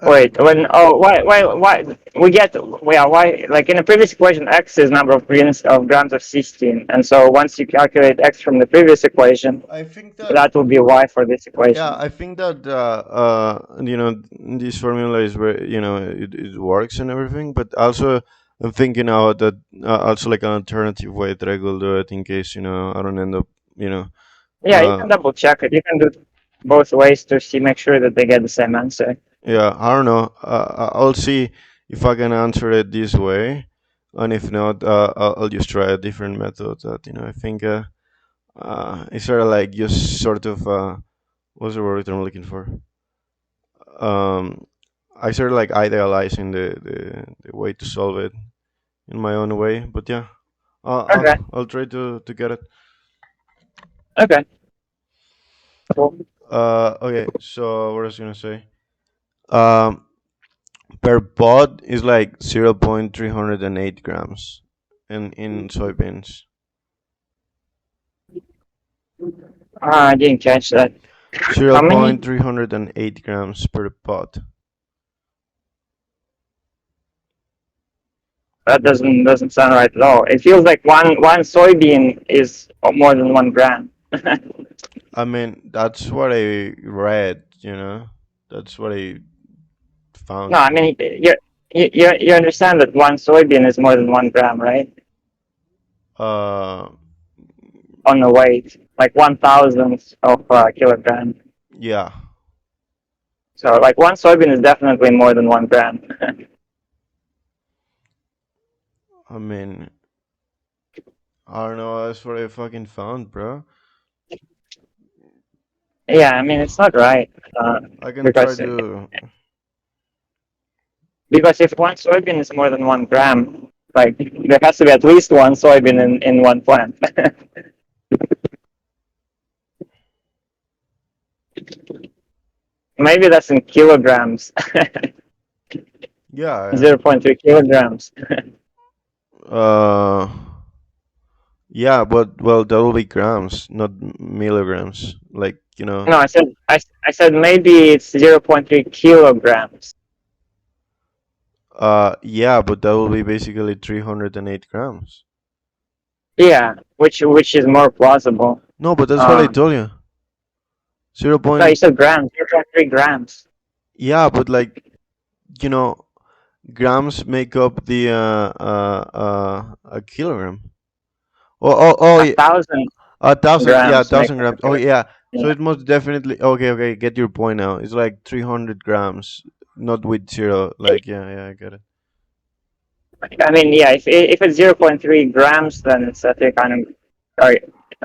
Uh, Wait, when why we get yeah why like in the previous equation x is number of grams of cysteine, and so once you calculate x from the previous equation, I think that that will be y for this yeah, equation. I think that this formula is very it works and everything, but also I'm thinking out that also like an alternative way that I could do it in case I don't end up you know Yeah, you uh can double check it. You can do both ways to see make sure that they get the same answer. yeah, I don't know. I'll see if I can answer it this way, and if not, I'll just try a different method. That I think it's sort of like just sort of what's the word I'm looking for? Um, I sort of like idealizing the way to solve it in my own way. But yeah, Okay, I'll try to get it. okay, cool. Okay. So what was I gonna say? Um, per pod is like 0.308 grams in soybeans. I didn't catch that. Zero How many? point 308 grams per pod. That doesn't sound right at all. It feels like one soybean is more than 1 gram. I mean, that's what I read. That's what I No, found. I mean you understand that one soybean is more than 1 gram, right? Uh, On the weight, like 1,000th of a kilogram. yeah. So like one soybean is definitely more than 1 gram. I mean, I don't know. That's what I fucking found, bro. Yeah, I mean it's not right uh, I can try because to. because if one soybean is more than 1 gram, like there has to be at least one soybean in one plant. Maybe that's in kilograms, Yeah. 0.3 kilograms. Uh. Yeah, but well, that will be grams, not milligrams. Like No, I said maybe it's 0.3 kilograms. Yeah, but that will be basically 308 grams. Yeah, which is more plausible. No, but that's what I Um, told you. Zero no, you point. said grams, 0.3 grams. Yeah, but like you know, grams make up the a kilogram. Oh, A yeah, thousand 1,000. Yeah, grams make 1,000 up a grams. Oh, kilogram. yeah. So Yeah. it must definitely. Okay, okay. Get your point now. It's like 300 grams, not with zero. Like, yeah, yeah. I get it. I mean, yeah, if it's 0.3 grams, then it's 300, or,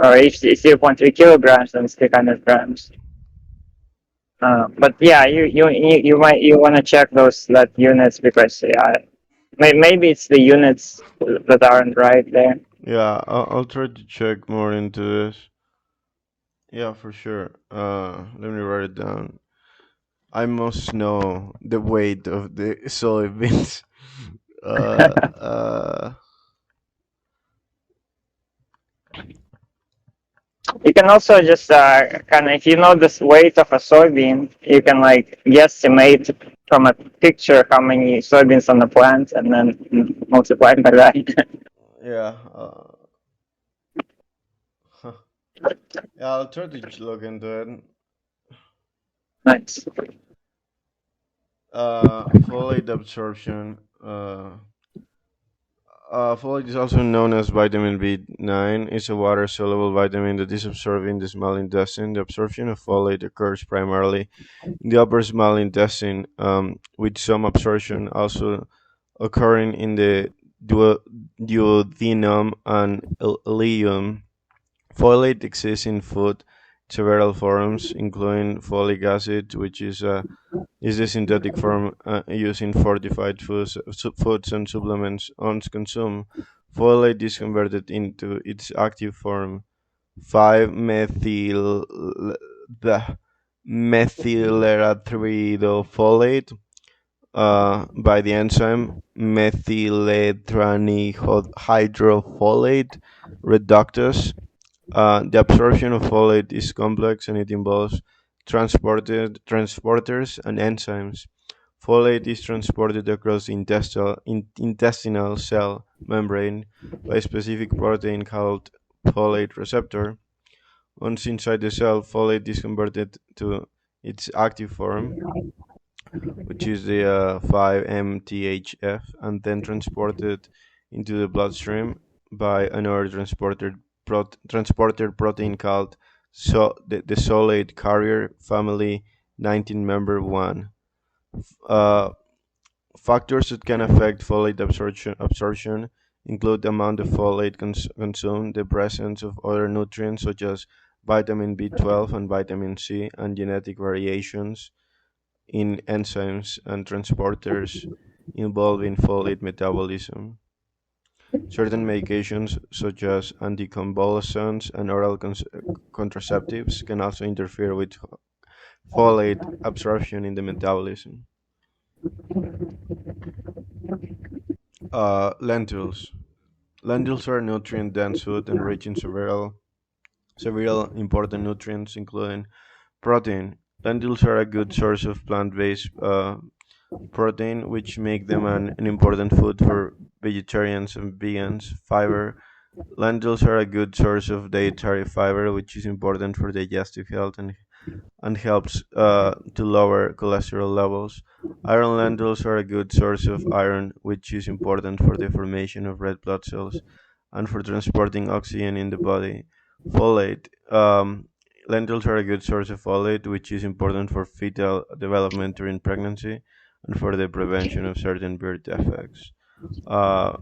or if it's 0.3 kilograms, then it's 300 grams. But yeah, you might you want to check those that units because yeah, maybe it's the units that aren't right there. Yeah, I'll try to check more into this. Yeah, for sure. Let me write it down. I must know the weight of the soybeans. uh, uh, You can also just kind of, if you know the weight of a soybean, you can like guesstimate from a picture how many soybeans on the plant, and then multiply it by that. yeah. Huh. Yeah, I'll try to look into it. Nice. Folate absorption. Folate is also known as vitamin B9. It's a water-soluble vitamin that is absorbed in the small intestine. The absorption of folate occurs primarily in the upper small intestine, with some absorption also occurring in the duodenum and ileum. Folate exists in food several forms, including folic acid, which is the synthetic form used in fortified foods and supplements. Once consumed, folate is converted into its active form, 5-methyl the methylerathidofolate, by the enzyme methyletranihydrofolate reductase. The absorption of folate is complex and it involves transporters and enzymes. Folate is transported across the intestinal cell membrane by a specific protein called folate receptor. Once inside the cell, folate is converted to its active form, which is the 5-MTHF, and then transported into the bloodstream by another transporter protein called the solate carrier family 19 member 1. Uh, Factors that can affect folate absorption include the amount of folate consumed, the presence of other nutrients such as vitamin B12 and vitamin C, and genetic variations in enzymes and transporters involved in folate metabolism. Certain medications, such as anticonvulsants and oral contraceptives, can also interfere with folate absorption in the metabolism. Lentils. Lentils are nutrient dense food and rich in several important nutrients, including protein. Lentils are a good source of plant based protein, which make them an important food for vegetarians and vegans. Fiber. Lentils are a good source of dietary fiber, which is important for digestive health and helps to lower cholesterol levels. Iron lentils are a good source of iron, which is important for the formation of red blood cells and for transporting oxygen in the body. Folate. Lentils are a good source of folate, which is important for fetal development during pregnancy and for the prevention of certain birth defects. Uh,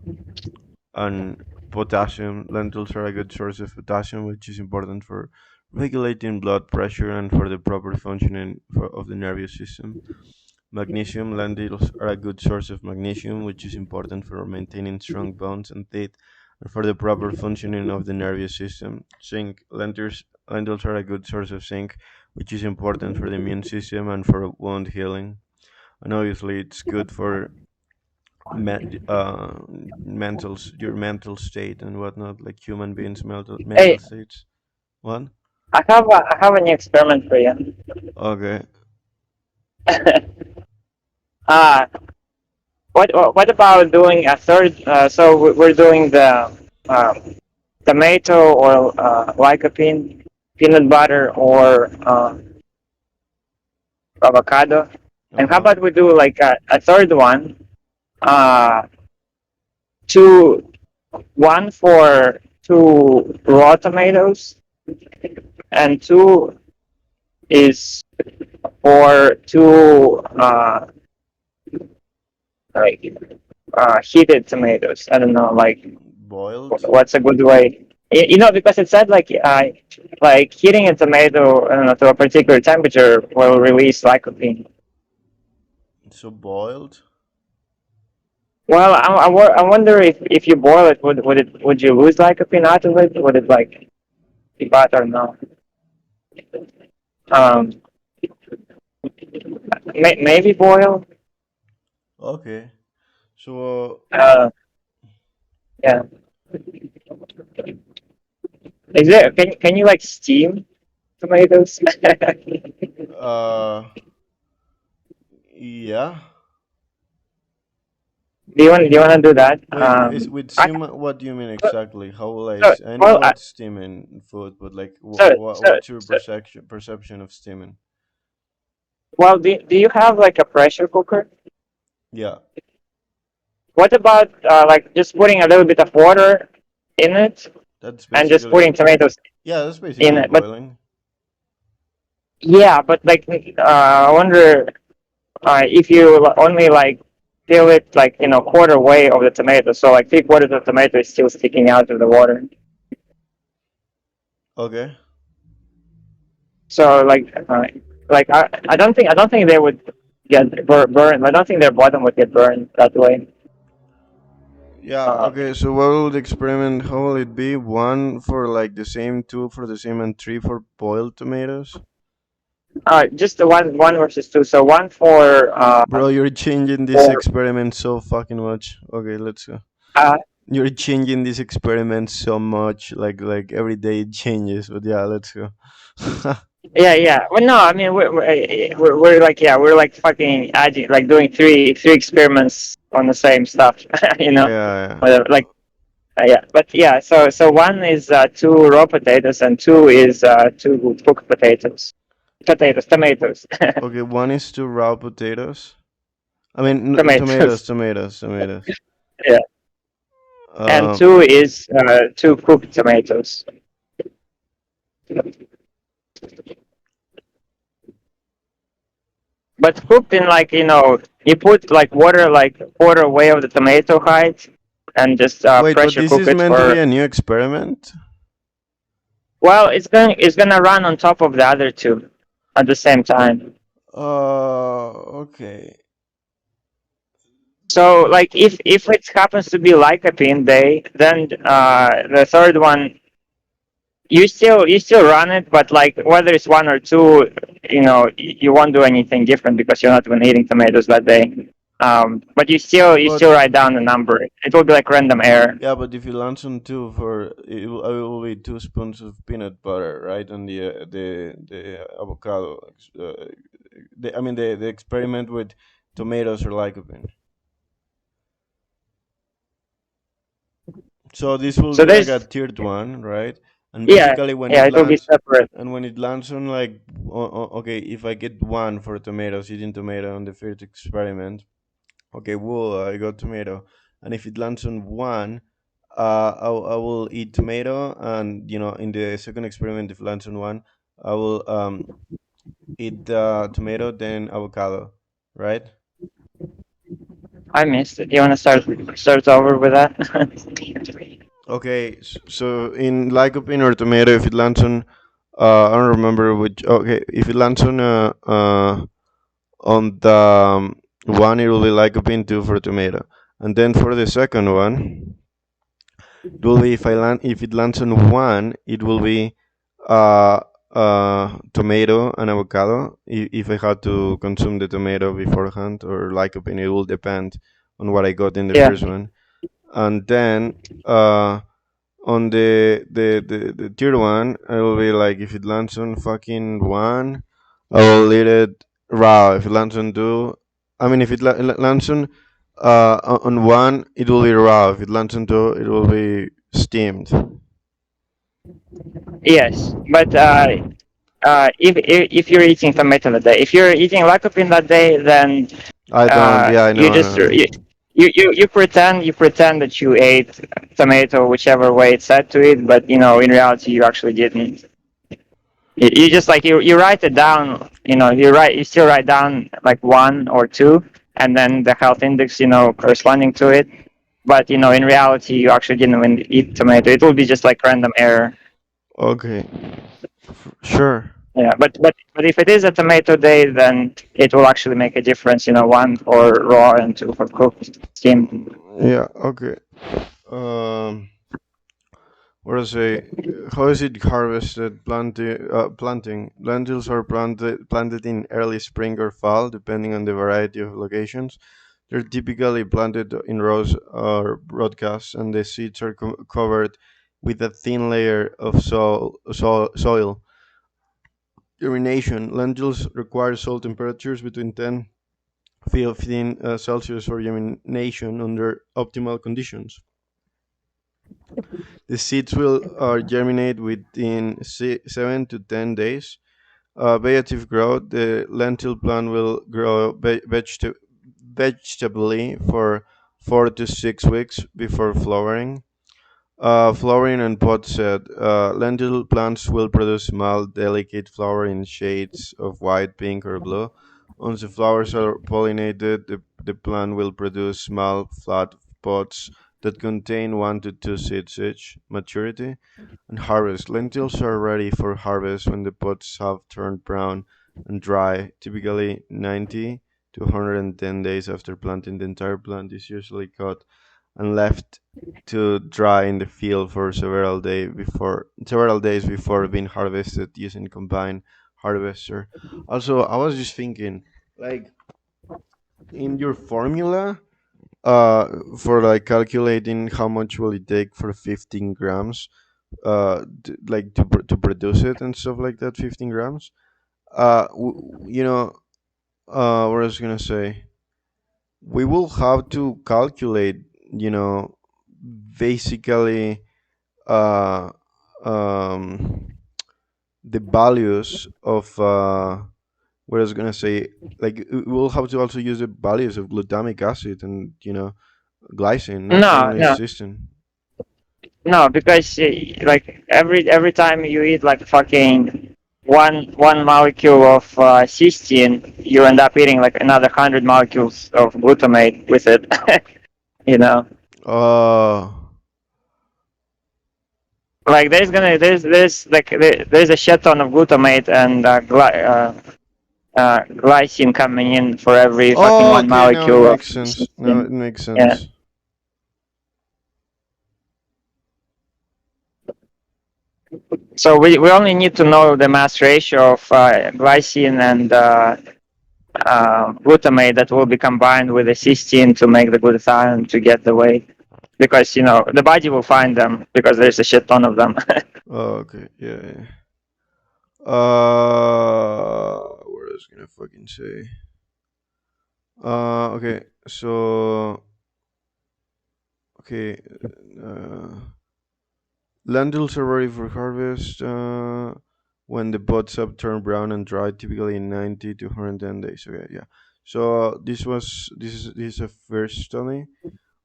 and potassium. Lentils are a good source of potassium, which is important for regulating blood pressure and for the proper functioning of the nervous system. Magnesium. Lentils are a good source of magnesium, which is important for maintaining strong bones and teeth and for the proper functioning of the nervous system. Zinc. Lentils are a good source of zinc, which is important for the immune system and for wound healing. And obviously, it's good for your mental state and whatnot, like human beings' mental Hey, states. What? I have a new experiment for you. Okay. uh, what about doing a third? So we're doing the tomato or lycopene, peanut butter or avocado, Uh and how huh. about we do like a third one? Uh, two, one for two raw tomatoes, and two is for two like heated tomatoes. I don't know, like Boiled. what's a good way? You know, because it said like heating a tomato, I don't know, to a particular temperature will release lycopene. So boiled. Well, I wonder if you boil it, would you lose lycopene out of it? Would it like be bad or no? Um, Maybe boil. Okay. So Uh, yeah. Is there? Can you like steam tomatoes? yeah. Do you want to do that? Wait, is with I, steam? What do you mean exactly? How like so I know well, what's steaming food, but like, so so what's your so perception of steaming? well, do you have like a pressure cooker? Yeah, What about like just putting a little bit of water in it that's and just basically putting tomatoes that's in basically it? But boiling. yeah, but like I wonder if you only like fill it like quarter way of the tomato, so like 3/4 of the tomato is still sticking out of the water. Okay. So I don't think they would get burned. I don't think their bottom would get burned that way. Yeah. Um, Okay. So what will the experiment? How will it be? One for like the same, two for the same, and three for boiled tomatoes. just the one versus two. So one for Bro, you're changing this for experiment so fucking much. Okay, let's go. uh, You're changing this experiment so much. Like every day it changes. But yeah, let's go. yeah, yeah. Well, no, I mean we're like yeah, we're like fucking adding like doing three experiments on the same stuff, Yeah, Whatever, like yeah, but yeah. So one is two raw potatoes and two is two cooked tomatoes, okay, one is two raw potatoes. I mean, tomatoes, tomatoes. tomatoes, tomatoes. Yeah, and Um, two is two cooked tomatoes. But cooked in like you put like water like quarter way of the tomato height, and just wait, but pressure this cook is it meant to for. be a new experiment? Well, it's gonna run on top of the other two at the same time. Okay. So like if it happens to be lycopene day, then the third one you still run it, but like whether it's one or two, you won't do anything different because you're not even eating tomatoes that day. But you still But write down the number. It will be like random error. yeah, but if you lunch on two for it will be 2 spoons of peanut butter, right? On the avocado. I mean the experiment with tomatoes or lycopene. So this will So be like a there's tiered one, right? And yeah, basically when yeah, it it will be lands, separate. and when it lands on like, okay, if I get one for tomatoes, eating tomato on the first experiment, okay, whoa, I got tomato. And if it lands on one, I will eat tomato, and in the second experiment, if it lands on one, I will eat tomato, then avocado, right? I missed it. You want to start over with that? Okay, so in lycopene or tomato, if it lands on, I don't remember which. Okay, if it lands on the one, it will be lycopene, two for tomato, and then for the second one, it will be if it lands on one, it will be uh tomato and avocado. If I had to consume the tomato beforehand or lycopene, it will depend on what I got in the Yeah. first one, and then on the tier one, I will be like, if it lands on fucking one, I will eat it raw. If it lands on two, I mean, if it lands on one, it will be raw. If it lands on two, it will be steamed. Yes, but if you're eating tomato that day, if you're eating lycopene that day, then I don't. Yeah, I you know. I just know. you pretend that you ate tomato whichever way it's said to it, but in reality you actually didn't. You just like you write it down. You still write down like one or two, and then the health index corresponding to it. But in reality you actually didn't even eat tomato. It will be just like random error. Okay, sure. Yeah, but if it is a tomato day, then it will actually make a difference. One for raw and two for cooked, steamed. Yeah. Okay. Um. What I say? How is it harvested? Planting lentils are planted in early spring or fall, depending on the variety of locations. They're typically planted in rows or broadcasts, and the seeds are covered with a thin layer of soil. Germination: lentils require soil temperatures between 10 15 Celsius for germination under optimal conditions. The seeds will germinate within 7 to 10 days. Vegetative growth: the lentil plant will grow vegetably for 4 to 6 weeks before flowering. Flowering and pod set. Lentil plants will produce small, delicate flower in shades of white, pink, or blue. Once the flowers are pollinated, the plant will produce small, flat pods that contain 1 to 2 seeds each. Maturity and harvest. Lentils are ready for harvest when the pods have turned brown and dry, typically 90 to 110 days after planting. The entire plant is usually cut and left to dry in the field for several days before being harvested using combined harvester. Also, I was just thinking, like in your formula, for like calculating how much will it take for 15 grams, like to produce it and stuff like that, 15 grams. You know, what I was gonna say, we will have to calculate, you know, basically uh, um, the values of what I was gonna say. Like we'll have to also use the values of glutamic acid and glycine, not No, only no, cysteine. no, because every time you eat like fucking one molecule of cysteine, you end up eating like another 100 molecules of glutamate with it. you know, Uh, like there's a shit ton of glutamate and glycine coming in for every fucking oh, one okay. Now it molecule of makes sense. Now cysteine. it makes Yeah. sense. So we only need to know the mass ratio of glycine and glutamate that will be combined with the cysteine to make the glutathione to get the weight. Because the body will find them because there's a shit ton of them. Oh, okay. Yeah. Yeah. What I was gonna fucking say? Okay. So, okay. Uh, Lentils are ready for harvest when the buds have turned brown and dry, typically in 90 to 110 days. Okay, yeah. So this is a first study.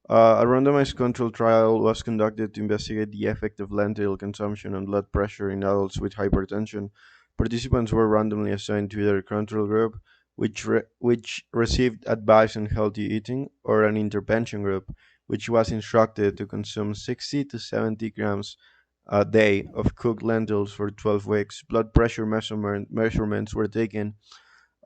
A randomized control trial was conducted to investigate the effect of lentil consumption on blood pressure in adults with hypertension. Participants were randomly assigned to either a control group, which received advice on healthy eating, or an intervention group, which was instructed to consume 60 to 70 grams a day of cooked lentils for 12 weeks. Blood pressure measurements were taken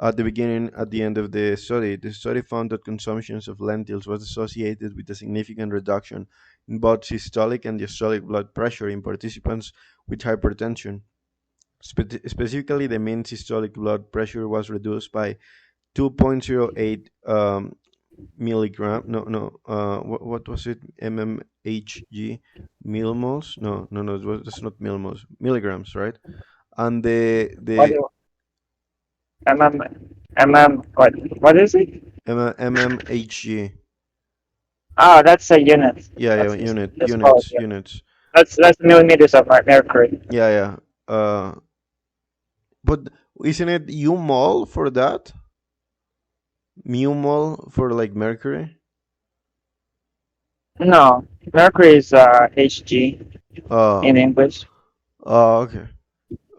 at the beginning at the end of the study. The study found that consumption of lentils was associated with a significant reduction in both systolic and diastolic blood pressure in participants with hypertension. Specifically, the mean systolic blood pressure was reduced by 2.08 milligram. No, no. What was it? mmHg millimoles? No, no, no. That's not millimoles. Milligrams, right? And What the do what is it? mmHg. Oh, that's a unit. Yeah, yeah, That's unit, that's called, units, yeah. units. That's millimeters of mercury. Yeah, yeah. But isn't it U mol for that? Mu mol for like mercury? No, mercury is Hg in Oh, English. okay.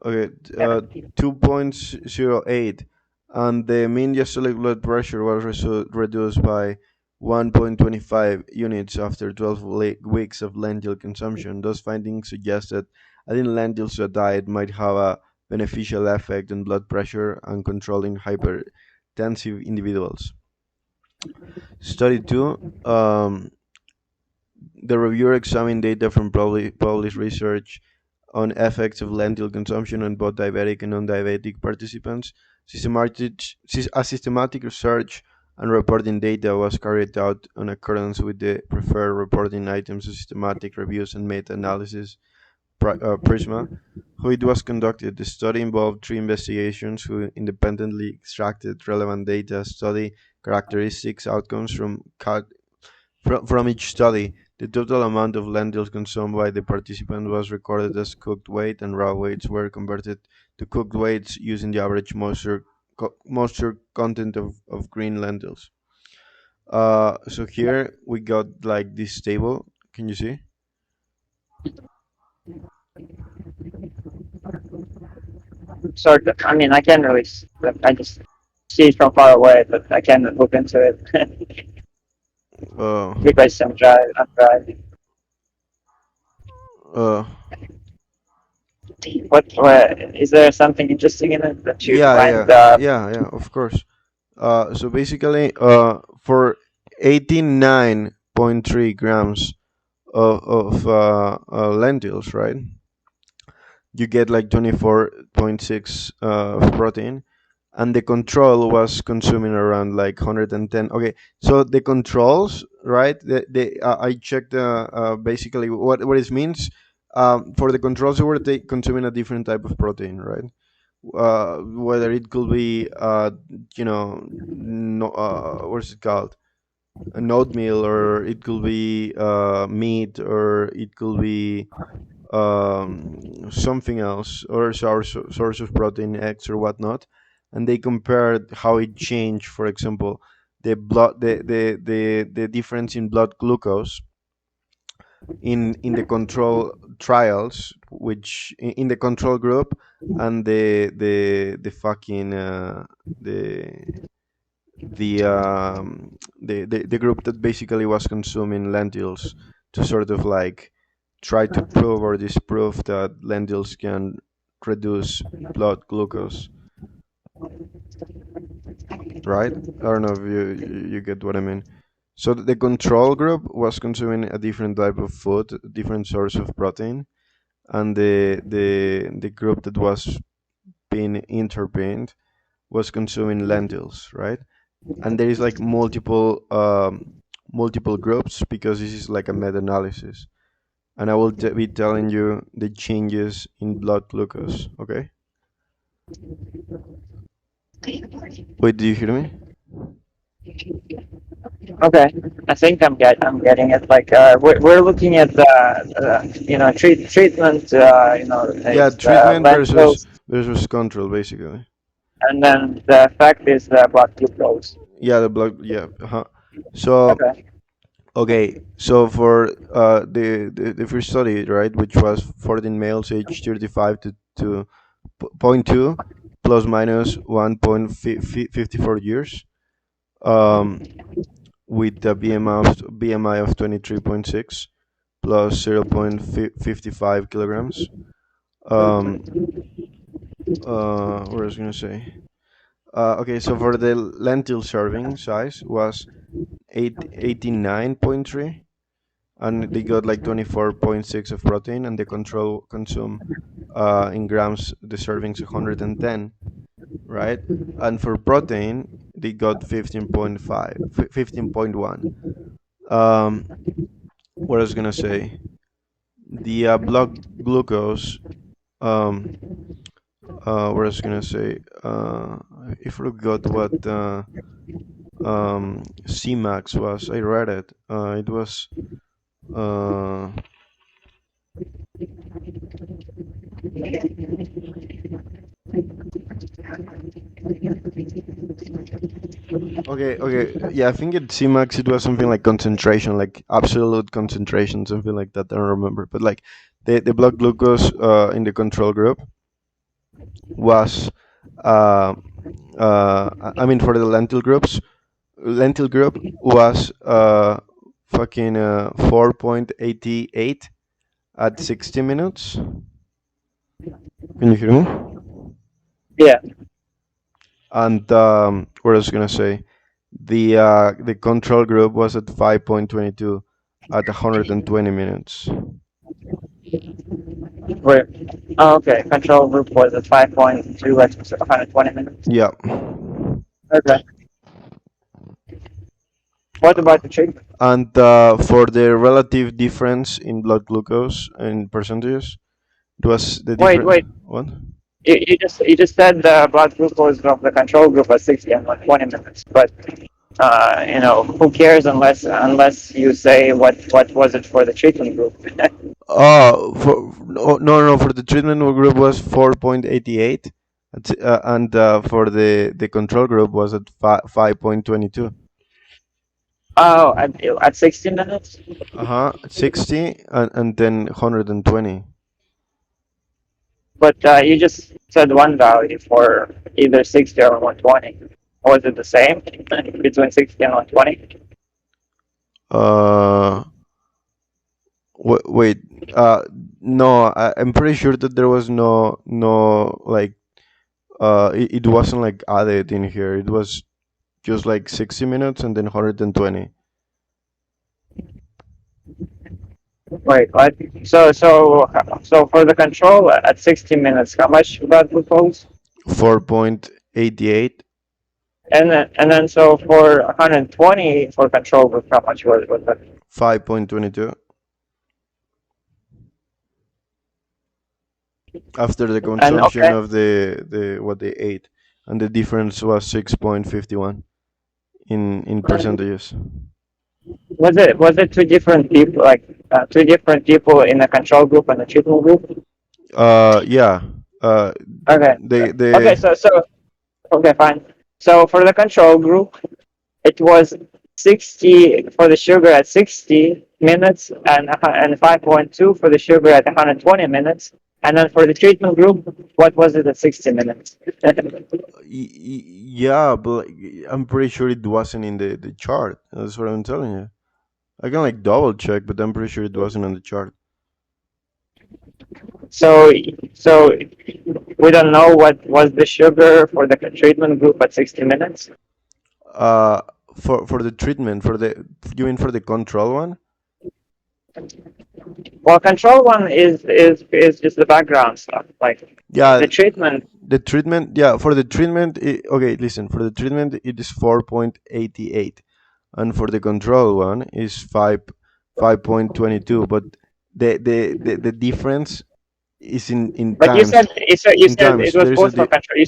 Okay, Yeah. 2.08, and the mean diastolic blood pressure was reduced by 1.25 units after 12 weeks of lentil consumption. Those findings suggest that adding lentils to a diet might have a beneficial effect on blood pressure and controlling hypertensive individuals. Study 2. The reviewer examined data from published research on effects of lentil consumption on both diabetic and non-diabetic participants. Systematic, a systematic research and reporting data was carried out in accordance with the preferred reporting items of systematic reviews and meta-analysis Prisma, who it was conducted. The study involved three investigations who independently extracted relevant data, study characteristics, outcomes from each study. The total amount of lentils consumed by the participant was recorded as cooked weight, and raw weights were converted to cooked weights using the average moisture content of green lentils. So here we got like this table. Can you see? Sort of. I mean, I can't really. I just see it from far away, but I can't look into it Uh, because I'm driving. uh, What is there something interesting in it that you yeah, find? yeah, of course. So basically, for 89.3 grams of lentils, right? You get like 24.6 of protein, and the control was consuming around like 110. Okay, so the controls, right? I checked basically what it means. For the controls, they were consuming a different type of protein, right? Whether it could be no, what's it called, an oatmeal, or it could be meat, or it could be something else, or source of protein, eggs or whatnot. And they compared how it changed, for example, the difference in blood glucose in the control trials, which in the control group, and the fucking the group that basically was consuming lentils, to sort of like try to prove or disprove that lentils can reduce blood glucose, right? I don't know if you get what I mean. So the control group was consuming a different type of food, a different source of protein, and the group that was being intervened was consuming lentils, right? And there is like multiple groups, because this is like a meta-analysis, and I will be telling you the changes in blood glucose. Okay, wait, do you hear me? Okay, I think I'm getting it. Like we're looking at the treatment. Yeah, Is treatment lentils, versus control, basically. and then the effect is the blood glucose. Yeah, the blood. Yeah. So Okay. okay, so for the first study, right, which was 14 males aged 35 to point 2 plus minus 1.54 years, um, with a BMI of 23.6 plus 0.55 kilograms. Um, what was I gonna say? Okay, so for the lentil serving size was 89.3, and they got like 24.6 of protein, and the control consume in grams the servings 110, right? And for protein, they got 15.5, 15.1. Um, what I was gonna say, the blood glucose. Um, what I was gonna say, I forgot what Cmax was. I read it. It was uh, okay, okay, yeah. I think at Cmax it was something like concentration, like absolute concentration, something like that. I don't remember, but like the blood glucose in the control group was uh, I mean, for the lentil group was fucking 4.88 at 60 minutes. Can you hear me? Yeah. And what I was gonna say, the control group was at 5.22 at 120 minutes. Wait. Oh, okay. Control group was at 5.2 at 120 minutes. Yeah. Okay. What about the treatment? And for the relative difference in blood glucose in percentages, it was the Wait, different wait. one. You just said the blood glucose of the control group was 60 and 120 minutes, but who cares unless you say what was it for the treatment group? Oh, no, for the treatment group was 4.88, and for the control group was at 5.22. Oh, at 60 minutes? Uh-huh, 60 and then 120. But you just said one value for either 60 or 120. Was it the same between 60 and 120? Uh, wait. Uh, no, I'm pretty sure that there was no like it wasn't like added in here. It was just like 60 minutes and then 120. Wait, what? So for the control at 60 minutes, how much blood glucose? 4.88. And then so for 120 for control group, how much was that? 5.22 after the And consumption okay, of the what they ate, and the difference was 6.51 in percentages. was it two different people, like two different people in the control group and the treatment group? Yeah. Uh, Okay, okay, the so okay, fine. So for the control group, it was 60 for the sugar at 60 minutes and 5.2 for the sugar at 120 minutes. And then for the treatment group, what was it at 60 minutes? Yeah, but like, I'm pretty sure it wasn't in the chart. That's what I'm telling you. I can like double check, but I'm pretty sure it wasn't on the chart. So we don't know what was the sugar for the treatment group at 60 minutes. Uh, for the treatment, for the you mean for the control one? Well, control one is just the background stuff. Like Yeah, the treatment. the treatment. Yeah, for the treatment. Okay, listen. For the treatment, it is 4.88, and for the control one is 5.22. But the difference is in But you times. said you In said it times, was there is a both for di- control.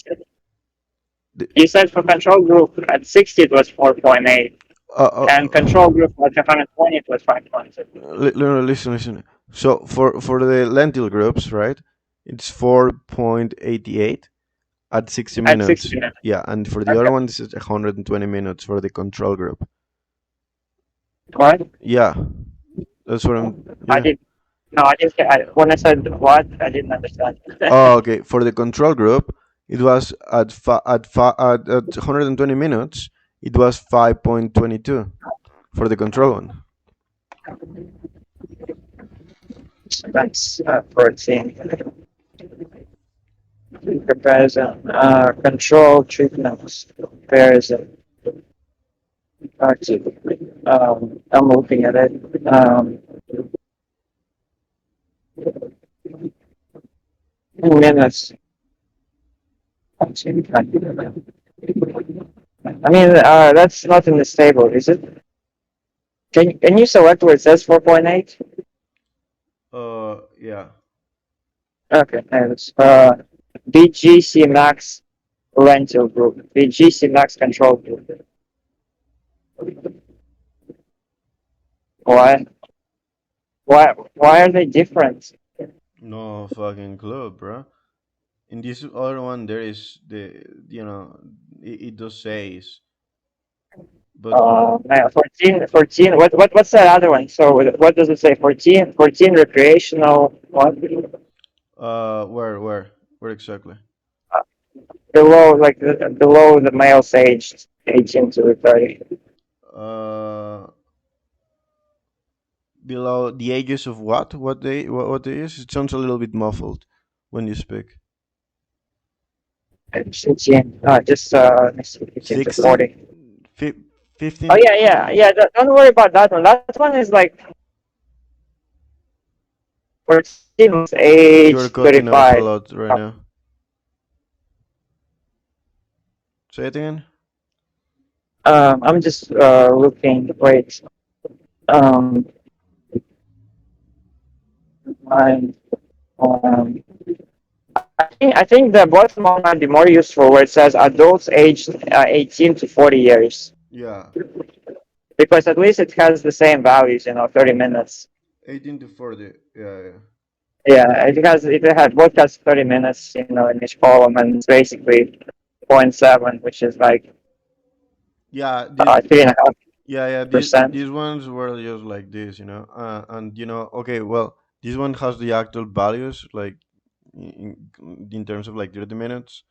the, You said for control group at 60 it was 4.8, uh, and uh, control group at 120 it was 5.6 no, listen. So for the lentil groups, right? It's 4.88 at 60 at minutes. 60 minutes. Yeah, and for the other Okay, one, this is 120 minutes for the control group. what? Yeah, that's what I'm. I Yeah. did no, I didn't. When I said what, I didn't understand. Oh, okay. For the control group, it was at 120 minutes. It was 5.22 for the control one. That's 14. Comparison. Control treatments. Comparison. Actually, I'm looking at it. Minutes. I mean, that's not in this table, is it? Can you select where it says 4.8? Yeah. Okay, thanks. BGC Max Rental Group. BGC Max Control Group. Why? Why are they different? No fucking clue, bro. In this other one, there is it does says, but 14. What's that other one? So what does it say? 14 recreational. What? where exactly? Below, like below the male's age, 18 to 30. Uh, Below the ages of what? What they is? It sounds a little bit muffled when you speak. 16. Just let me see, 15 to 16, 40. Oh 15. yeah. Don't worry about that one. That one is like 14 months, You're age cutting off a 35. lot right now. Say it again. I'm just looking. Wait. Um, I, I think the bottom one might be more useful, where it says adults aged 18 to 40 years, Yeah, because at least it has the same values. 30 minutes. 18 to 40. Yeah, yeah. Yeah, it had both has 30 minutes, in each column, and it's basically zero point 0.7, which is like Yeah, this 3.5%. yeah, yeah, these ones were just like this, you know. And okay, well, this one has the actual values, like in terms of like 30 minutes.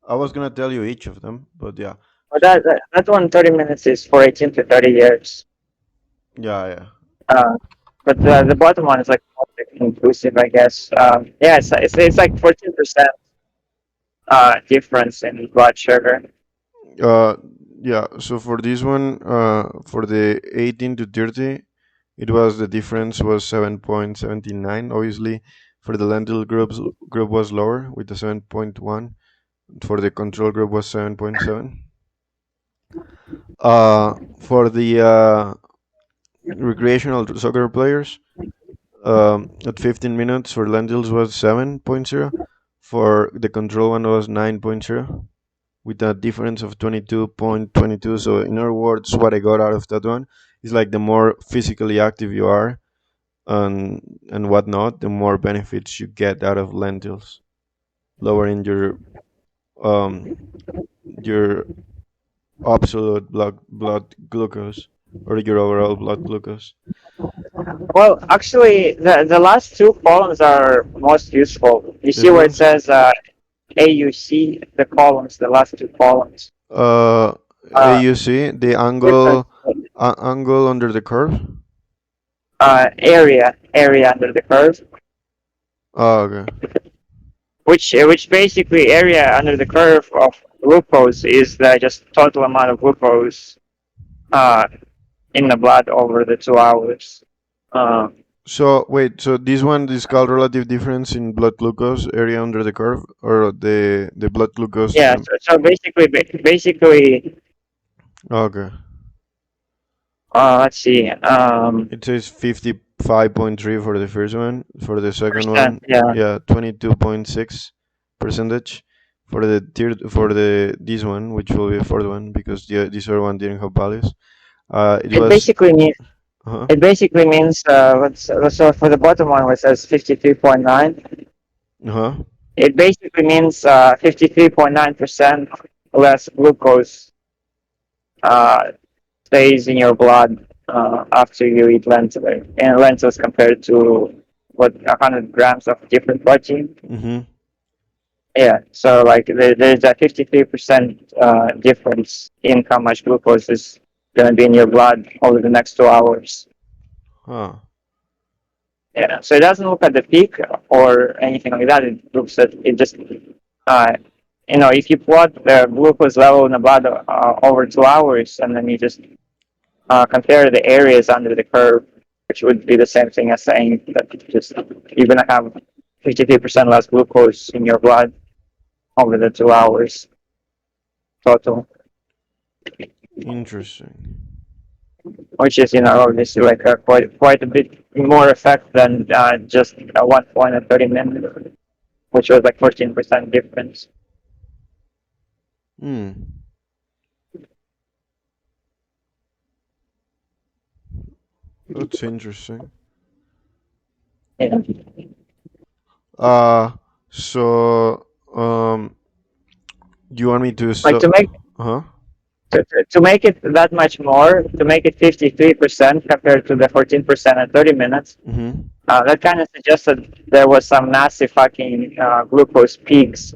I was gonna tell you each of them, but yeah. But that one 30 minutes is for 18 to 30 years. Yeah, yeah. Uh, but the bottom one is like more like inclusive, I guess. Yeah, it's like 14% difference in blood sugar. Uh, yeah. So for this one, for the 18 to 30, it was the difference was 7.79. Obviously, for the lentil group was lower with the 7.1. For the control group was 7.7. For the recreational soccer players, at 15 minutes for lentils was 7.0. For the control one was 9.0 with a difference of 22.22. So in other words, what I got out of that one is like the more physically active you are and whatnot, the more benefits you get out of lentils, lowering um your absolute blood glucose or your overall blood glucose. Well, actually, the last two columns are most useful. You see These where it ones, says AUC, the columns, the last two columns. uh, Uh, AUC, the difference, angle under the curve. area under the curve, Oh, okay. which basically area under the curve of glucose is the just total amount of glucose uh, in the blood over the 2 hours. Uh, So wait, so this one is called relative difference in blood glucose area under the curve, or the blood glucose. yeah, so basically, Okay, let's see, it says 55.3 for the first one. For the second percent, one, yeah. yeah, 22.6 percentage. For the third, for the this one, which will be the fourth one, because this other one didn't have values. It It was. basically means Uh-huh. it basically means so for the bottom one where it says 53.9, Uh-huh. it basically means 53.9% less glucose uh, stays in your blood after you eat lentils, and lentils compared to what 100 grams of different protein. Mm-hmm. Yeah, so like there's a 53% difference in how much glucose is going to be in your blood over the next 2 hours. Huh. Yeah, so it doesn't look at the peak or anything like that. It looks at it just, uh, if you plot the glucose level in the blood over 2 hours, and then you just compare the areas under the curve, which would be the same thing as saying that just you're gonna have 53% less glucose in your blood over the 2 hours total, Interesting. which is obviously like quite a bit more effect than just a 1 point and 30 minutes, which was like 14% difference. Hmm. That's interesting. Yeah. Uh, so do you want me to Like so? Huh? to make it that much more, to make it 53% compared to the 14% at 30 minutes, Mm-hmm. that kind of suggests that there was some massive fucking glucose peaks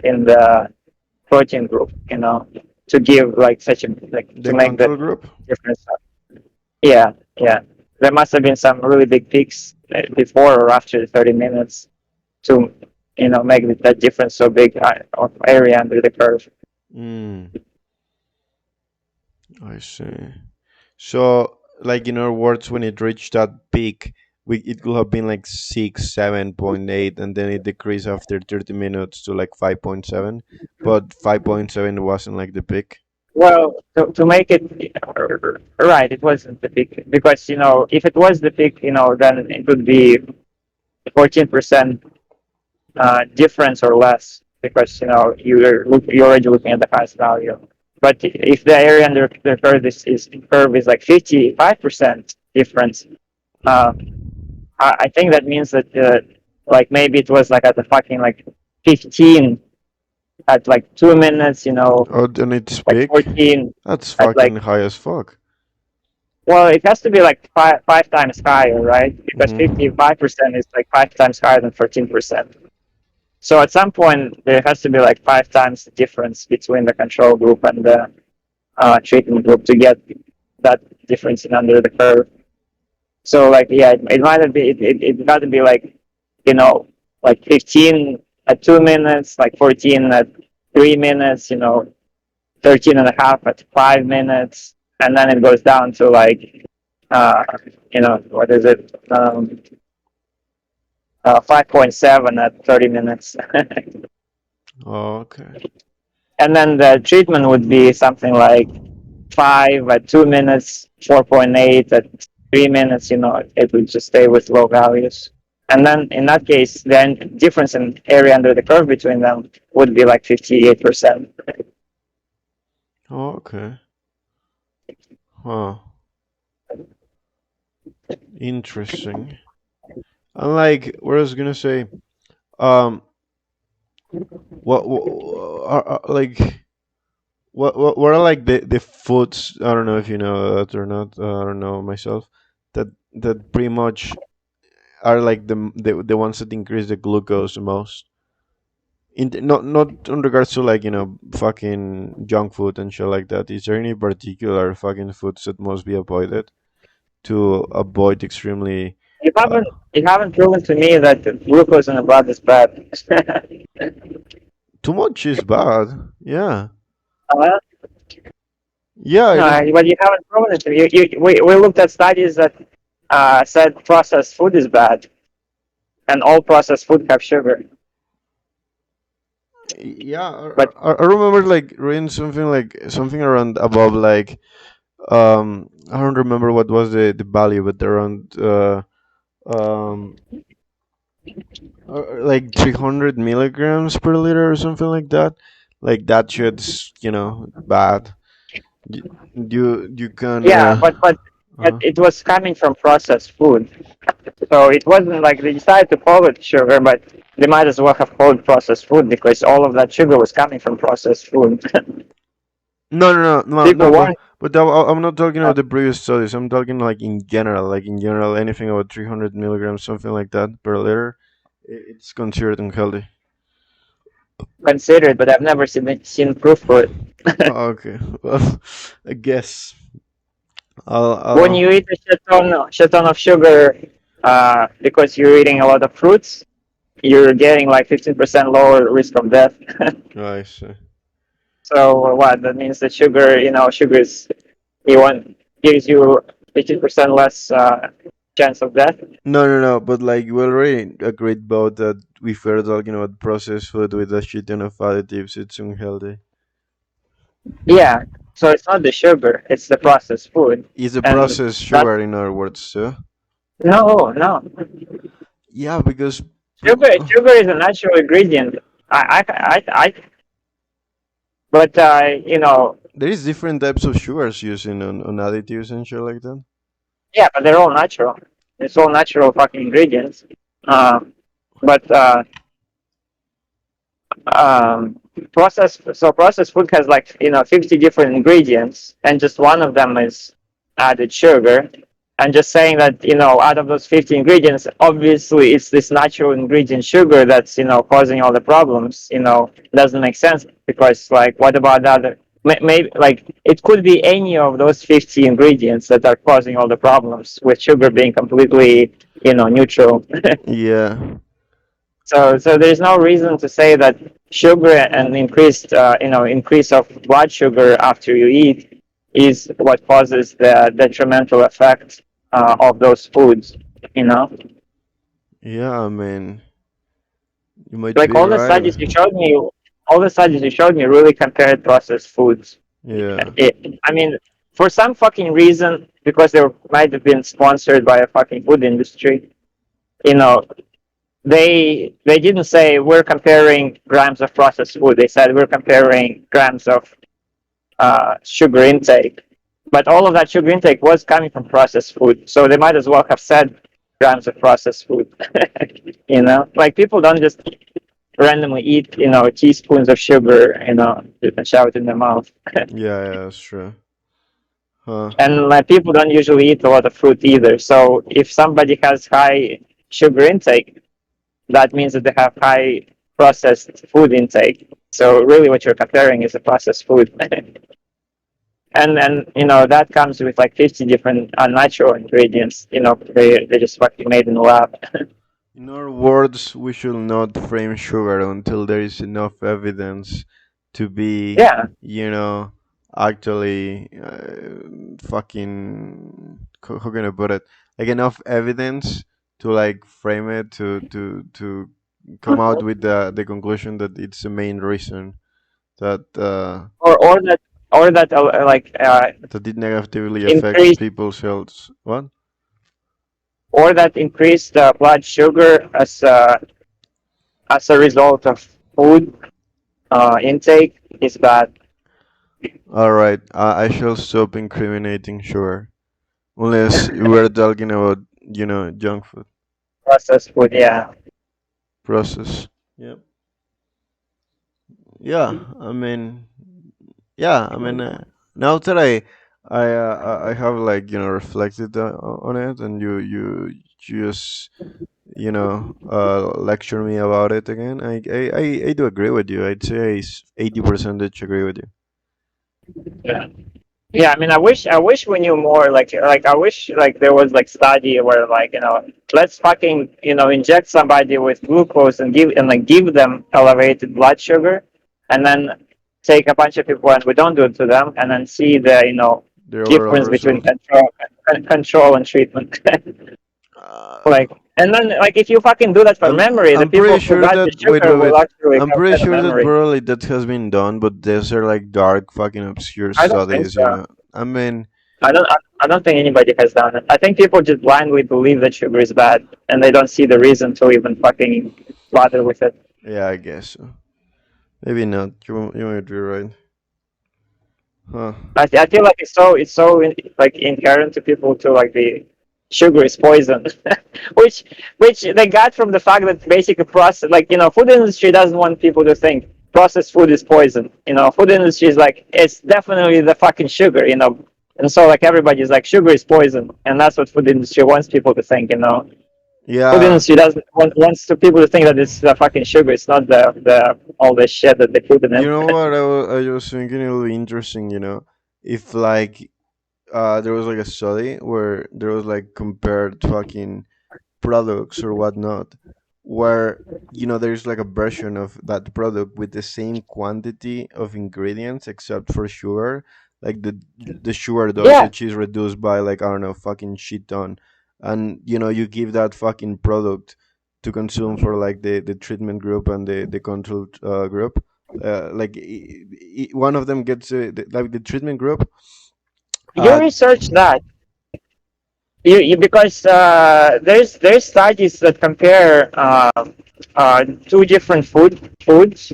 in the protein group, to give like such a like The to make the control group. difference. Yeah, yeah. There must have been some really big peaks before or after the 30 minutes to make that difference so big of area under the curve. Hmm. I see. So, like in other words, when it reached that peak, it could have been like 6, 7.8, and then it decreased after 30 minutes to like 5.7. But 5.7 wasn't like the peak. Well, to make it right, it wasn't the peak because if it was the peak, then it would be 14% difference or less because you're already looking at the highest value. But if the area under the curve is like 55% difference, uh, I think that means that like maybe it was like at the fucking like 15 at like 2 minutes, Oh, then it's like peak. 14 That's at like, fucking high as fuck. well, it has to be like five times higher, right? Because Hmm. 55% is like five times higher than 14%. So at some point there has to be like five times the difference between the control group and the treatment group to get that difference in under the curve. So like yeah, it might be it got to be like you know like 15 at 2 minutes, like 14 at 3 minutes, 13 and a half at 5 minutes, and then it goes down to like uh, what is it 5.7 at 30 minutes. Okay. And then the treatment would be something like 5 at 2 minutes, 4.8 at 3 minutes. It would just stay with low values. And then in that case, then difference in area under the curve between them would be like 58%. Okay. Huh. Interesting. And like, what I was gonna say, um, what like what are like the foods? I don't know if you know that or not. I don't know myself. That pretty much are like the ones that increase the glucose the most. Not in regards to like fucking junk food and shit like that. Is there any particular fucking foods that must be avoided to avoid extremely You uh, haven't you haven't proven to me that the glucose in the blood is bad. too much is bad? Yeah, Well, yeah, it is. no, but you haven't proven it to me. We looked at studies that said processed food is bad, and all processed food have sugar. Yeah, But I remember like reading something around above like I don't remember what was the value, but around um like 300 milligrams per liter or something like that. Like that shit's bad. You you can yeah, but uh it was coming from processed food, so it wasn't like they decided to call it sugar, but they might as well have called it processed food because all of that sugar was coming from processed food. no, People weren't. but I'm not talking uh, about the previous studies. I'm talking like in general, anything about 300 milligrams, something like that per liter, it's considered unhealthy. Considered, but I've never seen proof for it. Oh, okay, well, I guess When I'll you eat a shit ton of sugar, because you're eating a lot of fruits, you're getting like 15% lower risk of death. I see. So what? That means that sugar is you want gives you 15% less chance of death. No, but like we already agreed about that. We were talking about processed food with a shit ton of additives. It's unhealthy. Yeah. So it's not the sugar; it's the processed food, It's a and processed that sugar, in other words, too. no. Yeah, because Sugar is a natural ingredient. I but there is different types of sugars using on additives and shit like that. yeah, but they're all natural. It's all natural fucking ingredients. Um, but um, processed food has like 50 different ingredients, and just one of them is added sugar. And just saying that out of those 50 ingredients, obviously it's this natural ingredient sugar that's causing all the problems. Doesn't make sense because like what about the other? Maybe like it could be any of those 50 ingredients that are causing all the problems, with sugar being completely neutral. Yeah. So there's no reason to say that sugar and increase of blood sugar after you eat is what causes the detrimental effect of those foods. You know, Yeah, I mean, you might like be right. all the studies you showed me really compared processed foods. Yeah. I mean, for some fucking reason, because they might have been sponsored by a fucking food industry, you know, they didn't say we're comparing grams of processed food. They said we're comparing grams of sugar intake. But all of that sugar intake was coming from processed food, so they might as well have said grams of processed food. Like people don't just randomly eat, teaspoons of sugar, and shove it in their mouth. Yeah, yeah, that's true. Huh. And like people don't usually eat a lot of fruit either. So if somebody has high sugar intake, that means that they have high processed food intake. So really, what you're comparing is a processed food. And that comes with like 50 different unnatural ingredients. They just fucking made in the lab. In other words, we should not frame sugar until there is enough evidence to be, Yeah, you know, actually fucking. How can I put it? Like enough evidence to like frame it to come out with the conclusion that it's the main reason that or that that it negatively affects increase people's health. What? or that increase the blood sugar as a result of food intake is bad. All right, I shall stop incriminating sugar. Unless we're talking about, junk food Processed food, yeah. process. Yep. Yeah, I mean, yeah, I mean, now that I have like reflected on it, and you just lecture me about it again. I do agree with you. I'd say 80% agree with you. Yeah. Yeah, I mean, I wish we knew more. Like I wish like there was like study where like let's fucking inject somebody with glucose and give them elevated blood sugar, and then take a bunch of people and we don't do it to them, and then see the The overall difference between result. control and treatment. Uh, Like, and then like if you fucking do that for memory, the I'm pretty people who sure got the that sugar wait. will actually I'm have pretty better sure that memory. probably that has been done, but these are like dark, fucking obscure I don't think studies. so. I mean, I don't think anybody has done it. I think people just blindly believe that sugar is bad, and they don't see the reason to even fucking bother with it. yeah, I guess so. Maybe not. You might be right. Huh? I feel like like inherent to people to like the sugar is poison, which which they got from the fact that basically process like food industry doesn't want people to think processed food is poison. Food industry is like it's definitely the fucking sugar. And so like everybody's like sugar is poison, and that's what food industry wants people to think. Food Yeah. industry doesn't wants to people to think that it's the fucking sugar. It's not the all the shit that they put in You it. know what I was thinking it would be interesting. If like there was like a study where there was like compared fucking products or whatnot, where there's like a version of that product with the same quantity of ingredients except for sugar, like the sugar Yeah, dosage is reduced by like, I don't know, fucking shit ton, and you give that fucking product to consume for like the treatment group and the control group. Like one of them gets like the treatment group. you uh research that. Because there's studies that compare two different foods,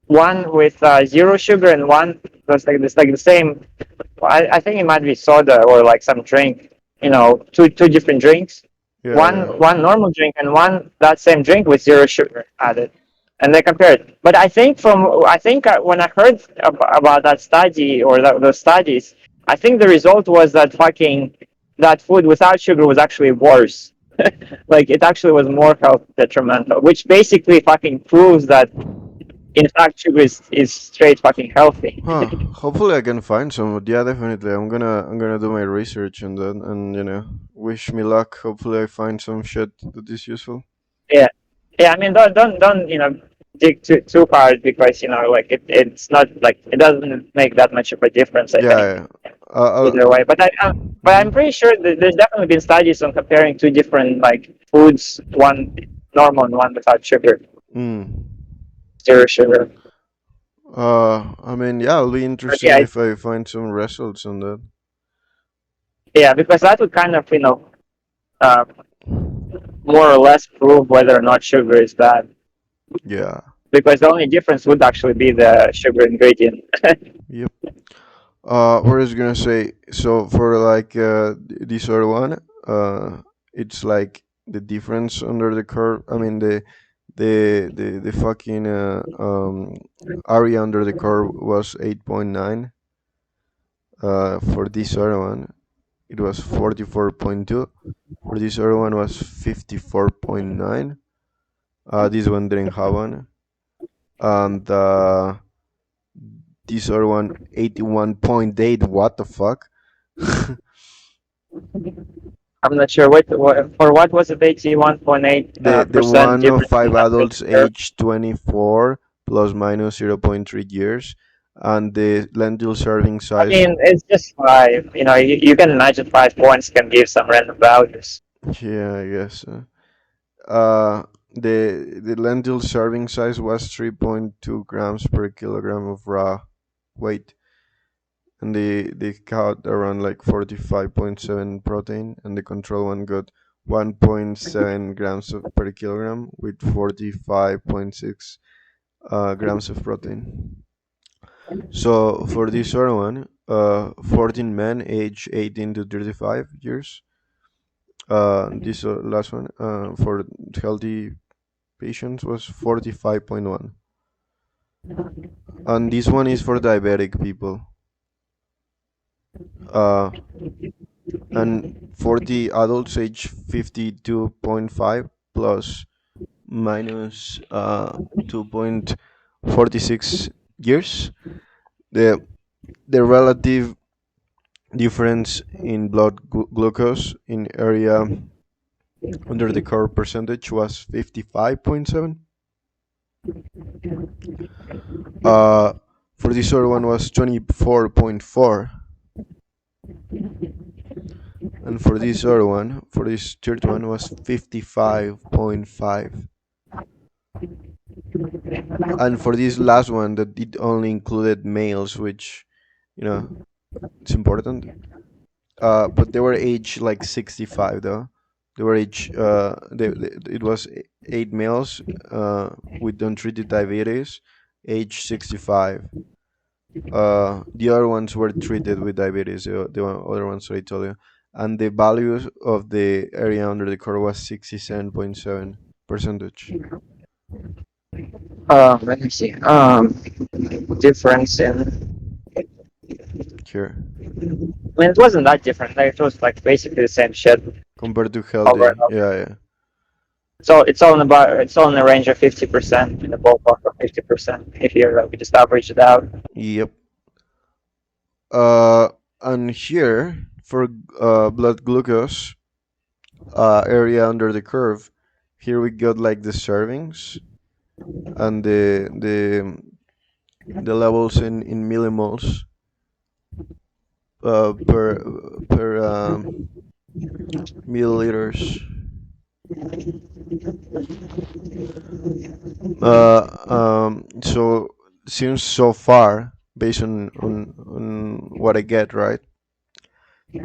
one with zero sugar and one that's like this like the same. I think it might be soda or like some drink. Two different drinks, yeah, yeah. one normal drink and one that same drink with zero sugar added, and they compared. But I think when I heard about that study or those studies, I think the result was that fucking that food without sugar was actually worse. Like it actually was more health detrimental, which basically fucking proves that in fact sugar is straight fucking healthy. Huh. Hopefully I can find some. But yeah, definitely. I'm gonna do my research and then and wish me luck. Hopefully I find some shit that is useful. Yeah, yeah. I mean, don't dig too hard because like it's not like it doesn't make that much of a difference. I Yeah, think. yeah. uh, either way. But I'm mhm. pretty sure that there's definitely been studies on comparing two different like foods, one normal and one without sugar, Mm. zero sugar. I mean, yeah, it'll be But interesting yeah, if I find some results on that. yeah, because that would kind of uh, more or less prove whether or not sugar is bad. Yeah. Because the only difference would actually be the sugar ingredient. Yep. What I was gonna say, so for like this other one, it's like the difference under the curve. I mean the fucking area under the curve was 8.9. For this other one, it was 44.2. For this other one was 54.9. This one didn't have one, and this other one 81.8. What the fuck? I'm not sure for what was it 81.8 The percent one of difference in five lactose adults curve. aged 24 plus minus 0.3 years, and the lentil serving I size. mean, it's just five. You can imagine 5 points can give some random values. Yeah, I guess. Uh, the lentil serving size was 3.2 grams per kilogram of raw weight, and they got around like 45.7 protein, and the control one got 1.7 grams per kilogram with 45.6 grams of protein. So for this other one, 14 men aged 18 to 35 years. This last one for healthy patients was 45.1, and this one is for diabetic people. Uh, and 40 adults age 52.5 plus minus 2.46 years. The the relative difference in blood glucose in area under the curve percentage was 55.7. Uh, for this other one was 24.4, and for this other one, for this third one was 55.5. And for this last one, that it only included males, which you know it's important. But they were age like 65 though. They were age. It was eight males with untreated diabetes, age 65. The other ones were treated with diabetes. The other ones I told you, and the values of the area under the curve was 67.7 percentage. Let me see. Difference in. Here I mean, it wasn't that different. Like, it was like basically the same shit compared to over and healthy. over. Yeah, yeah. So it's all in the range of 50%, in the ballpark of 50%. If we just average it out. Yep. And here for blood glucose area under the curve, here we got like the servings and the levels in millimoles per milliliters. So seems so far based on what I get right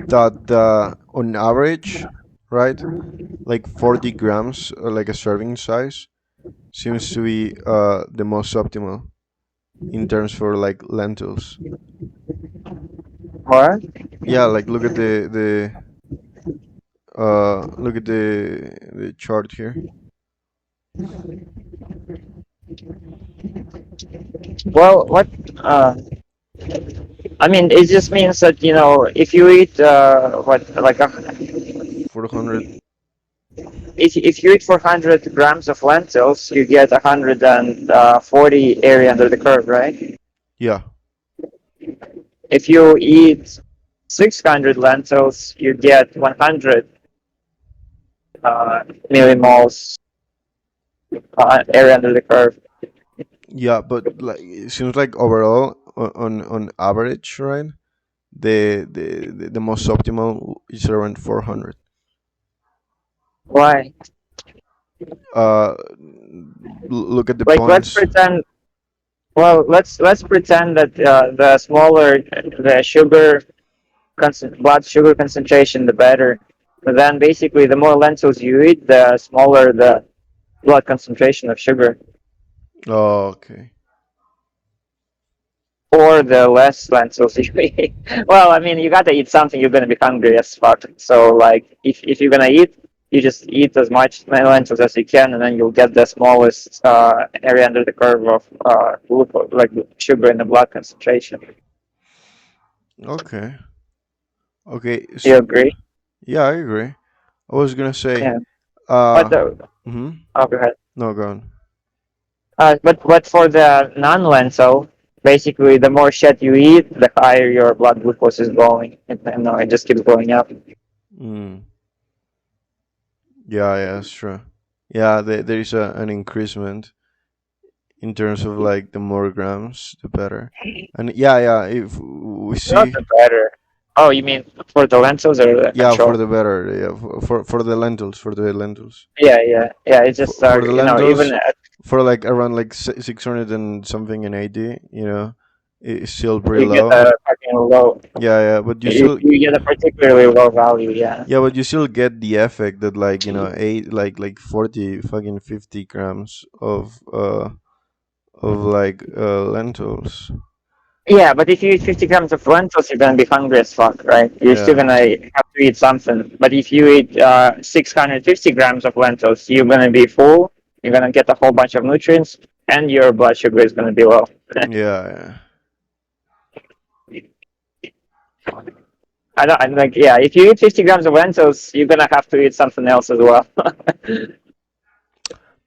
that on average, right, like 40 grams, like a serving size, seems to be the most optimal in terms for like lentils. What? Yeah, like look at the chart here. Well, what? Uh, I mean, it just means that if you eat what like 400. if you eat 400 grams of lentils, you get 140 area under the curve, right? Yeah, If you eat 600 lentils, you get 100 millimoles area under the curve. yeah, but like it seems like overall on average, right? the most optimal is around 400. Why? Look at the Like, let's points. pretend. Well, let's pretend that the smaller the blood sugar concentration, the better. But then basically, the more lentils you eat, the smaller the blood concentration of sugar, Oh, okay. or the less lentils you eat. Well, I mean, you gotta eat something. You're gonna be hungry as fuck. So, like, if you're gonna eat, you just eat as much lentils as you can, and then you'll get the smallest area under the curve of glucose, like sugar in the blood concentration. Okay. Okay. Do you agree? Yeah, I agree. I was gonna say, Yeah. But uh, the mhm. oh, go ahead. No, go on. But for the non-lentil, basically, the more shit you eat, the higher your blood glucose is going. And no, it just keeps going up. Mm. Yeah, yeah, that's true. Yeah, there is an increasement in terms of like the more grams, the better. And yeah, yeah, if we Not see, the better. Oh, you mean for the lentils or the yeah, for control? the better, yeah, for the lentils, for the lentils, Yeah, yeah, yeah. It's just for the even lentils, for like around like 600 and something and 80, it's still pretty you get low. a fucking low. Yeah, yeah, but you still, You get a particularly low value. Yeah. yeah, but you still get the effect that like eight like 40 fucking 50 grams of like lentils. Yeah, but if you eat 50 grams of lentils, you're gonna be hungry as fuck, right? You're still Yeah, gonna have to eat something. But if you eat 650 grams of lentils, you're gonna be full. You're gonna get a whole bunch of nutrients, and your blood sugar is gonna be low. yeah, yeah. I like, yeah. If you eat 50 grams of lentils, you're gonna have to eat something else as well.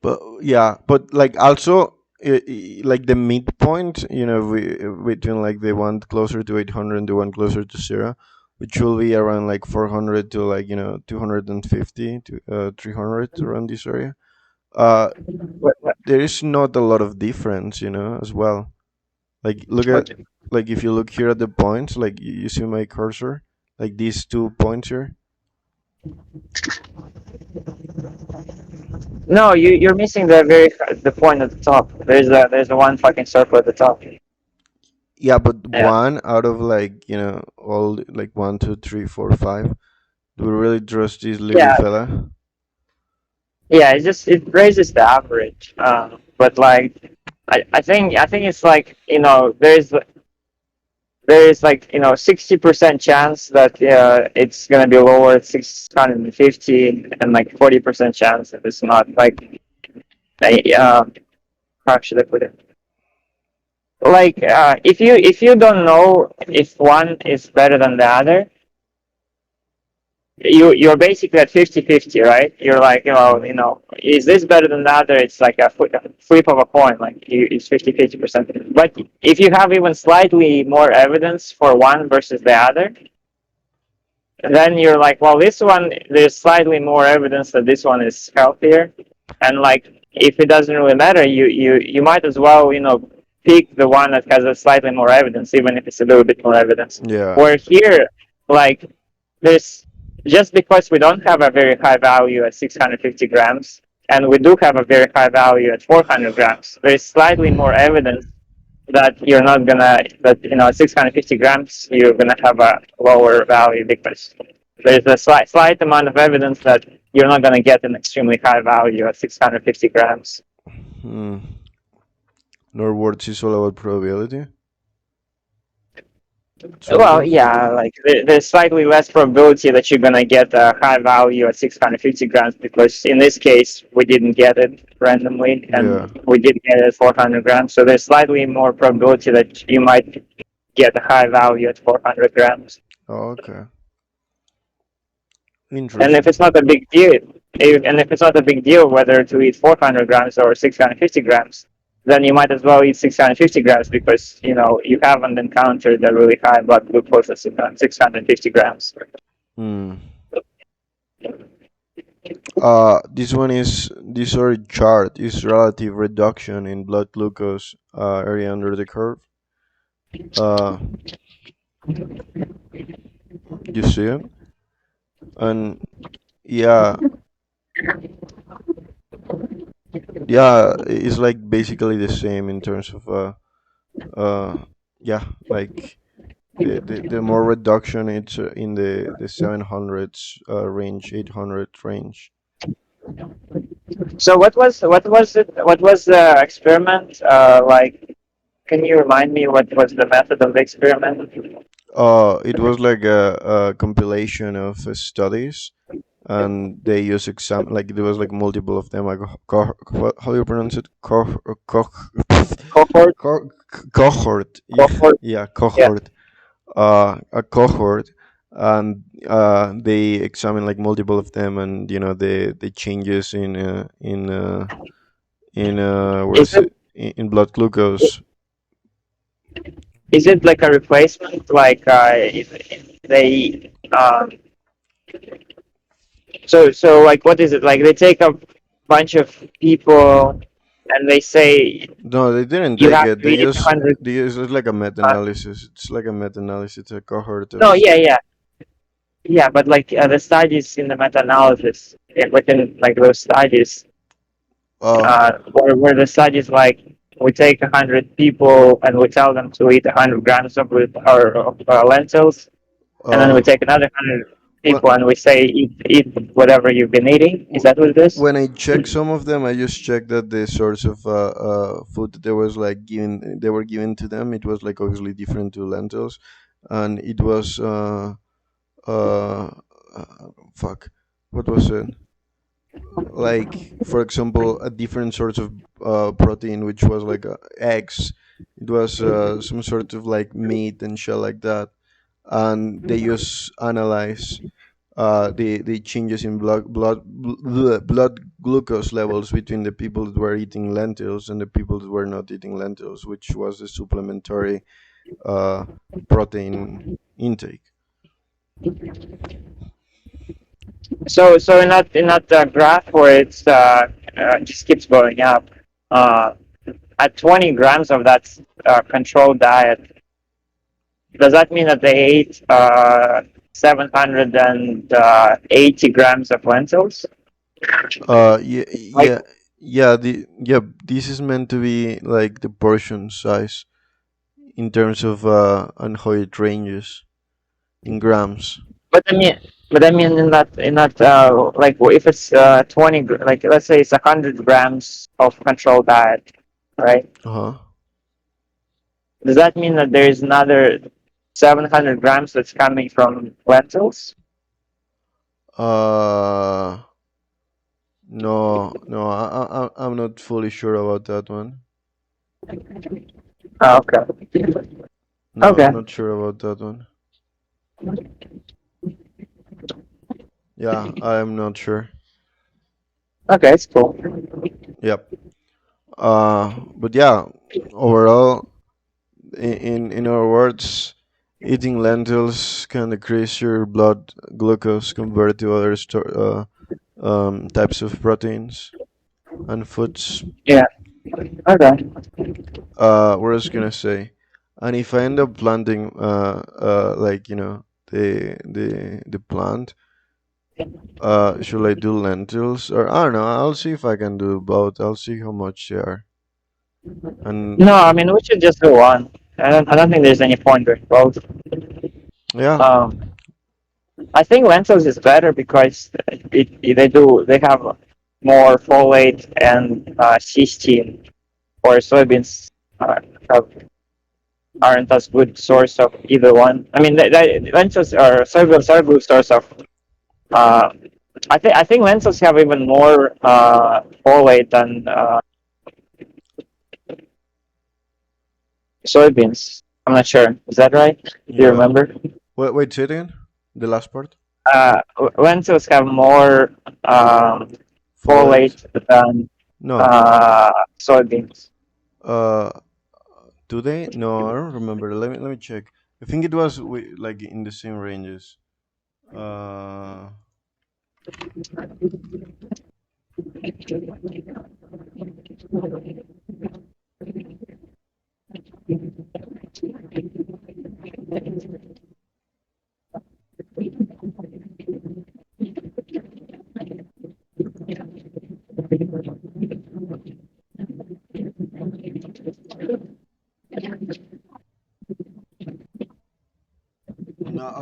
But yeah, but like also like the midpoint, between like the one closer to 800 and the one closer to zero, which will be around like 400 to like 250 to 300 around this area. Uh, there is not a lot of difference, as well. Like look at, What- like if you look here at the points, like you see my cursor, like these 2 points here. No, you're missing the point at the top. There's a one fucking circle at the top. Yeah, but Yeah, one out of like all like one, two, three, four, five. Do we really trust this little yeah, fella? yeah. It raises the average. But like I think it's like there is like 60% chance that it's gonna be lower at 650 and like 40% chance that it's not like how should I put it? Like if you don't know if one is better than the other, you're basically at 50-50, right? You're like, is this better than the other? It's like a flip of a coin, like it's 50-50%. But if you have even slightly more evidence for one versus the other, then you're like, well, this one, there's slightly more evidence that this one is healthier. And like, if it doesn't really matter, you might as well, pick the one that has a slightly more evidence, even if it's a little bit more evidence. Yeah, Where here, like, there's just because we don't have a very high value at 650 grams, and we do have a very high value at 400 grams, there's slightly more evidence that you're not gonna that 650 grams you're gonna have a lower value because there's a slight amount of evidence that you're not gonna get an extremely high value at 650 grams. hmm. Nor words is all about probability, sort Well, of. yeah, like there's slightly less probability that you're gonna get a high value at 650 grams because in this case we didn't get it randomly Yeah. and we did get it at 400 grams. So there's slightly more probability that you might get a high value at 400 grams. Oh, okay. And if Interesting. it's not a big deal, if it's not a big deal whether to eat 400 grams or 650 grams, then you might as well eat 650 grams because you haven't encountered a really high blood glucose at 650 grams. Hmm. This sort of chart is relative reduction in blood glucose area under the curve. Uh, You see it? And yeah, yeah, it's like basically the same in terms of uh yeah, like the more reduction it's in the 700s range, 800 range. So what was it? What was the experiment? Like, can you remind me what was the method of the experiment? It was like a compilation of studies, and they use exam like there was like multiple of them, like how do you pronounce it, Cohort, cohort, yeah, cohort. yeah, Yeah. cohort, a cohort, and they examine like multiple of them, and the changes in what Is is it it, in blood glucose. is it like a replacement? Like, if they so like, what is it like? They take a bunch of people and they say No, they didn't you take have it. to eat 100. They use it's like a Uh, meta-analysis. It's like a meta-analysis. It's a cohort of no, yeah, yeah, yeah. But like, the studies in the meta-analysis, within like those studies, uh where the studies like we take 100 people and we tell them to eat 100 grams of lentils, and then uh we take another 100 people wh- and we say eat whatever you've been eating. Is that what it is? when I check some of them, I just checked that the source of food that they were given to them, it was like obviously different to lentils, and it was uh, fuck, what was it? Like for example, a different sort of protein, which was like eggs. It was some sort of like meat and shit like that, and they just analyze the changes in blood glucose levels between the people that were eating lentils and the people that were not eating lentils, which was the supplementary uh, protein intake. So in that graph where it's just keeps going up, uh, at 20 grams of that controlled diet, does that mean that they ate 780 grams of lentils? Yeah, Like, this is meant to be like the portion size in terms of and how it ranges in grams. but I mean, in that like, if it's 20, like, let's say it's 100 grams of controlled diet, right? Uh-huh. Does that mean that there is another 700 grams that's coming from lentils? Uh, no, I'm not fully sure about that one. Oh, okay. No, I'm Okay. not sure about that one. Yeah, I'm not sure. Okay, it's cool. Yep. But yeah, overall, in our words, eating lentils can decrease your blood glucose compared to other types of proteins and foods. Yeah. Okay. What I was gonna say, and if I end up planting, like the plant, should I do lentils or I don't know? I'll see if I can do both. I'll see how much they are, and No, I mean, we should just do one. I don't think there's any point with both. yeah, Um, I think lentils is better because they have more folate and cysteine, or soybeans uh, have, aren't as good source of either one. I mean, lentils or soybeans are a good source of. Uh, I think lentils have even more folate than soybeans. I'm not sure. Is that right? Do you yeah. remember? Wait, say it again. The last part. Lentils have more Folate. folate than No. uh, soybeans. Uh, do they? No, I don't remember. Let me check. I think it was like in the same ranges. Uh,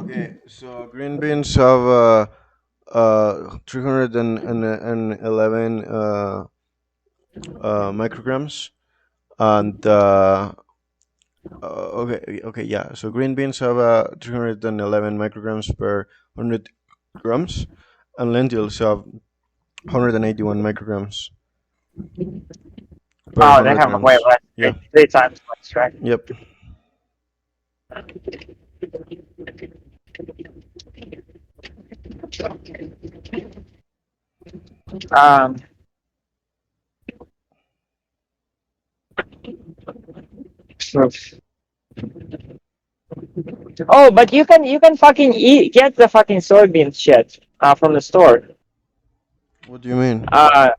Okay, so green beans have 311 micrograms, and okay, yeah. So green beans have 311 micrograms per 100 grams, and lentils have 181 micrograms per Oh, they 100 have way grams. less, Yeah. three times less, right? Yep. Um, so- oh, but you can fucking get the fucking soybean shit from the store. What do you mean? Uh,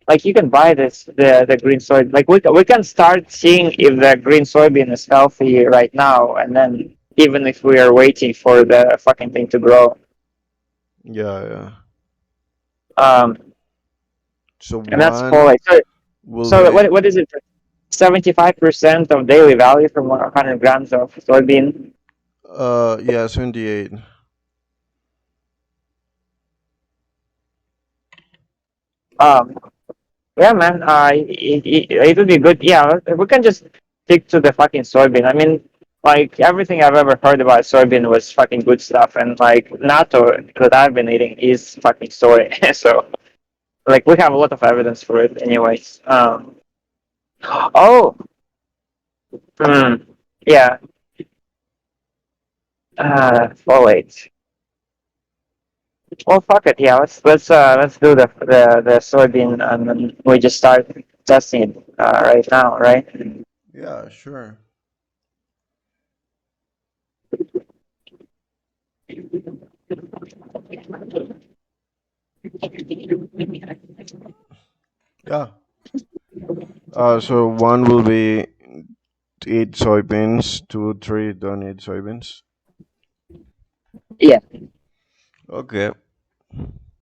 like you can buy the green soy. Like we can start seeing if the green soybean is healthy right now, and then even if we are waiting for the fucking thing to grow. Yeah, yeah. Um, So and that's for one like so. will So be, what is it? 75% of daily value from 100 grams of soybean. yeah, 78. Um, yeah, man. It would be good. Yeah, we can just stick to the fucking soybean. I mean, like everything I've ever heard about soybean was fucking good stuff, and like natto that I've been eating is fucking soy. So like we have a lot of evidence for it, anyways. Oh, hmm, yeah. Folate. Well, fuck it. Yeah, let's do the soybean, and then we just start testing it right now, right? Yeah, sure. Yeah. So one will be eat soybeans, two, three don't eat soybeans. Yeah. Okay.